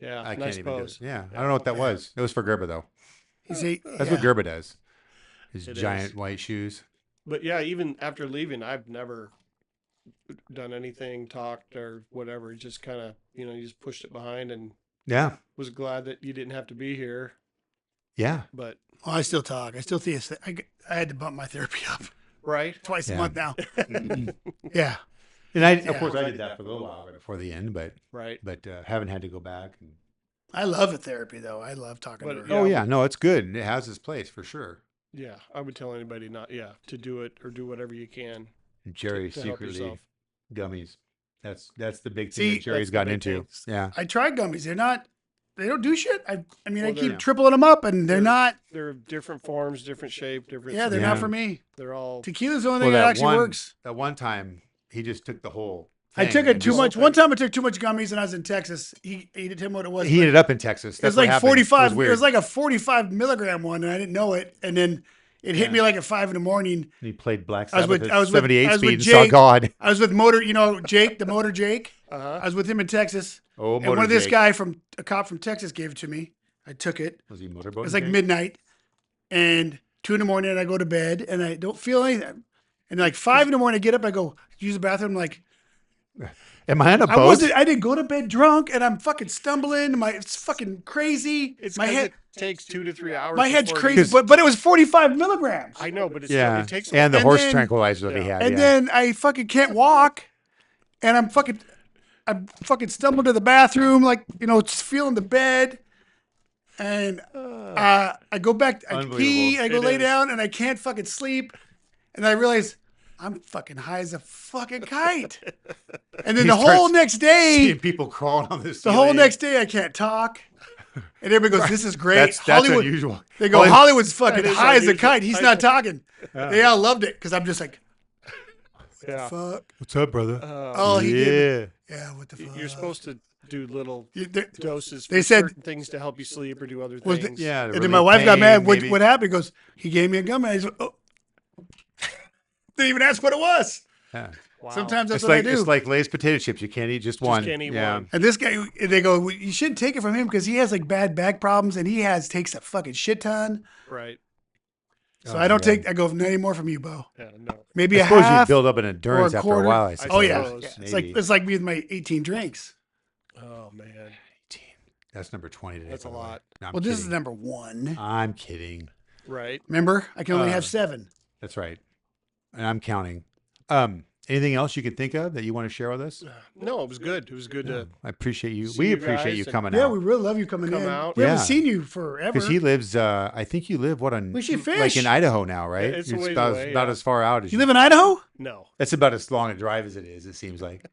Yeah, I nice can't even do pose. it. Yeah. I don't know what that was. It was for Gerba though. He's eight. That's what Gerba does. His It giant is. white shoes. But yeah, even after leaving, I've never done anything, talked or whatever. Just kind of, you just pushed it behind, and Yeah. was glad that you didn't have to be here. Yeah. But Oh, I still talk. I still think I had to bump my therapy up right, twice Yeah. a month now. Yeah. And I, Yeah. of course, I did that for a little while right before the end, but right. haven't had to go back. And... I love the therapy though. I love talking But, to her. yeah. Oh yeah, no, it's good. It has its place for sure. Yeah, I would tell anybody to do it or do whatever you can Jerry to help secretly yourself. gummies. That's the big thing See, that Jerry's that's the gotten big into. thing. Yeah. I tried gummies. They don't do shit. I mean, I Well, keep they're- tripling them up and they're not. They're different forms, different shape, different. Yeah, they're Yeah. not for me. They're all. Tequila's the only Well, thing that that actually one works. that one time he just took the whole. I thing took it and too just- much. One time I took too much gummies and I was in Texas. He didn't tell me what it was. He but ended up in Texas. it was That's what like happened. 45. It weird. was like a 45 milligram one, and I didn't know it. And then it hit Yeah. me like at 5 in the morning. And he played Black I was Sabbath with- at I was with- 78 I was with speed and saw Jake. God. I was with Jake, the motor Jake. Uh-huh. I was with him in Texas. Oh, And one of this Motor Jake. a cop from Texas gave it to me. I took it. Was he motorboat? It was like midnight, and 2 in the morning, and I go to bed, and I don't feel anything. And like 5 in the morning, I get up, I go use the bathroom. I'm like, Am I on a I boat? I didn't go to bed drunk, and I'm fucking stumbling. It's fucking crazy. It's my 'cause head, it takes 2 to 3 hours. my head's before it crazy, gets- but it was 45 milligrams. I know, but Yeah, it takes. and the and horse then- tranquilizer that he Yeah. had. And yeah. then I fucking can't walk, and I'm fucking stumbled to the bathroom, like just feeling the bed, and I go back, I pee, Unbelievable. I go It lay is. down, and I can't fucking sleep, and I realize I'm fucking high as a fucking kite. And then He the whole starts next day, Seeing people crawling on this. the whole next day, I can't talk. And everybody goes, "This is great." That's Hollywood. unusual. They go, Hollywood's fucking That is high as a unusual. kite. He's not talking. Yeah. They all loved it because I'm just like, Yeah. fuck. What's up, brother? Oh, he gave me, yeah. What the fuck? You're supposed to do little They- doses for they said- certain things to help you sleep or do other Was the- things. Yeah. And then my wife got mad. What happened? He goes, he gave me a gum. And I said, oh. Didn't even ask what it was. Yeah. Wow. Sometimes that's It's what like I do. it's like Lay's potato chips. You can't eat just one. can't eat yeah. one. And this guy, they go, well, you shouldn't take it from him because he has like bad back problems and he takes a fucking shit ton. Right. So Oh, I don't yeah. take. I go, not anymore from you, Bo. Yeah, no. Maybe I a suppose half you build up an or endurance a after quarter. a while. I I suppose. Oh yeah, suppose. yeah. Maybe. It's like me with my 18 drinks. Oh man. That's number 20 today. That's by a the way. lot. No, I'm Well, this is kidding. number 1. I'm kidding. Right. Remember, I can only have 7. That's right. And I'm counting. Anything else you can think of that you want to share with us? No, it was good. It was good to I appreciate you. see We you appreciate guys you and- coming Yeah, out. we really love you coming Come in. out. We haven't Yeah. seen you forever. Because he lives, I think you live, what, on, We should like fish. in Idaho now, right? It's a ways about, away, about yeah. as far out as You live in Idaho? no. That's about as long a drive as it is, it seems like.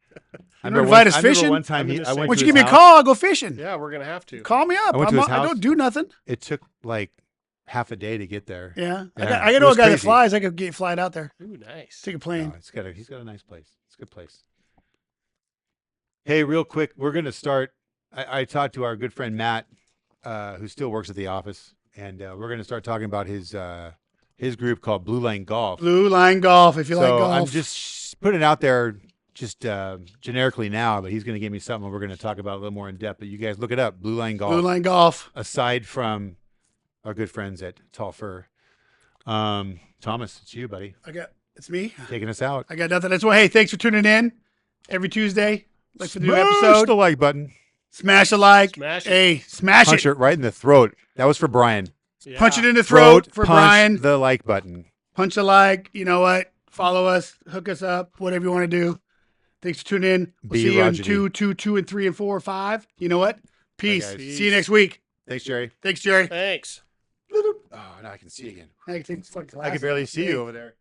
I wanna invite us I remember fishing? one time I'm in the I same- went Why to don't you his give me a house. call? I'll go fishing. Yeah, we're gonna have to. Call me up. I went to his I house. don't do nothing. It took like half a day to get there. Yeah. Yeah, I it know a was guy that crazy. flies. I could get flight out there. Ooh, nice. Take a plane. No, he's got a nice place. It's a good place. Hey, real quick, we're going to start. I talked to our good friend Matt, who still works at the office, and we're going to start talking about his group called Blue Line Golf. Blue Line Golf, if you like So golf. I'm just putting it out there, just generically now, but he's going to give me something we're going to talk about a little more in depth. But you guys look it up, Blue Line Golf. Blue Line Golf. Aside from our good friends at Tall Fur, Thomas, it's you, buddy, It's me. taking us out. I got nothing. That's why. Hey, thanks for tuning in every Tuesday. Like for the new Smash episode. the like button. Smash a like. Smash it. Hey, smash Punch it. it right in the throat. That was for Brian. Yeah. Punch it in the throat for punch Brian. the like button. Punch a like. You know what? Follow us. Hook us up. Whatever you want to do. Thanks for tuning in. We'll Be see you in Rogedy. 2, and 3, and 4, 5. You know what? Peace. guys. See you next week. Thanks, Jerry. Thanks, Jerry. Thanks. Oh, now I can see again. I can take this fucking I can barely see you over there.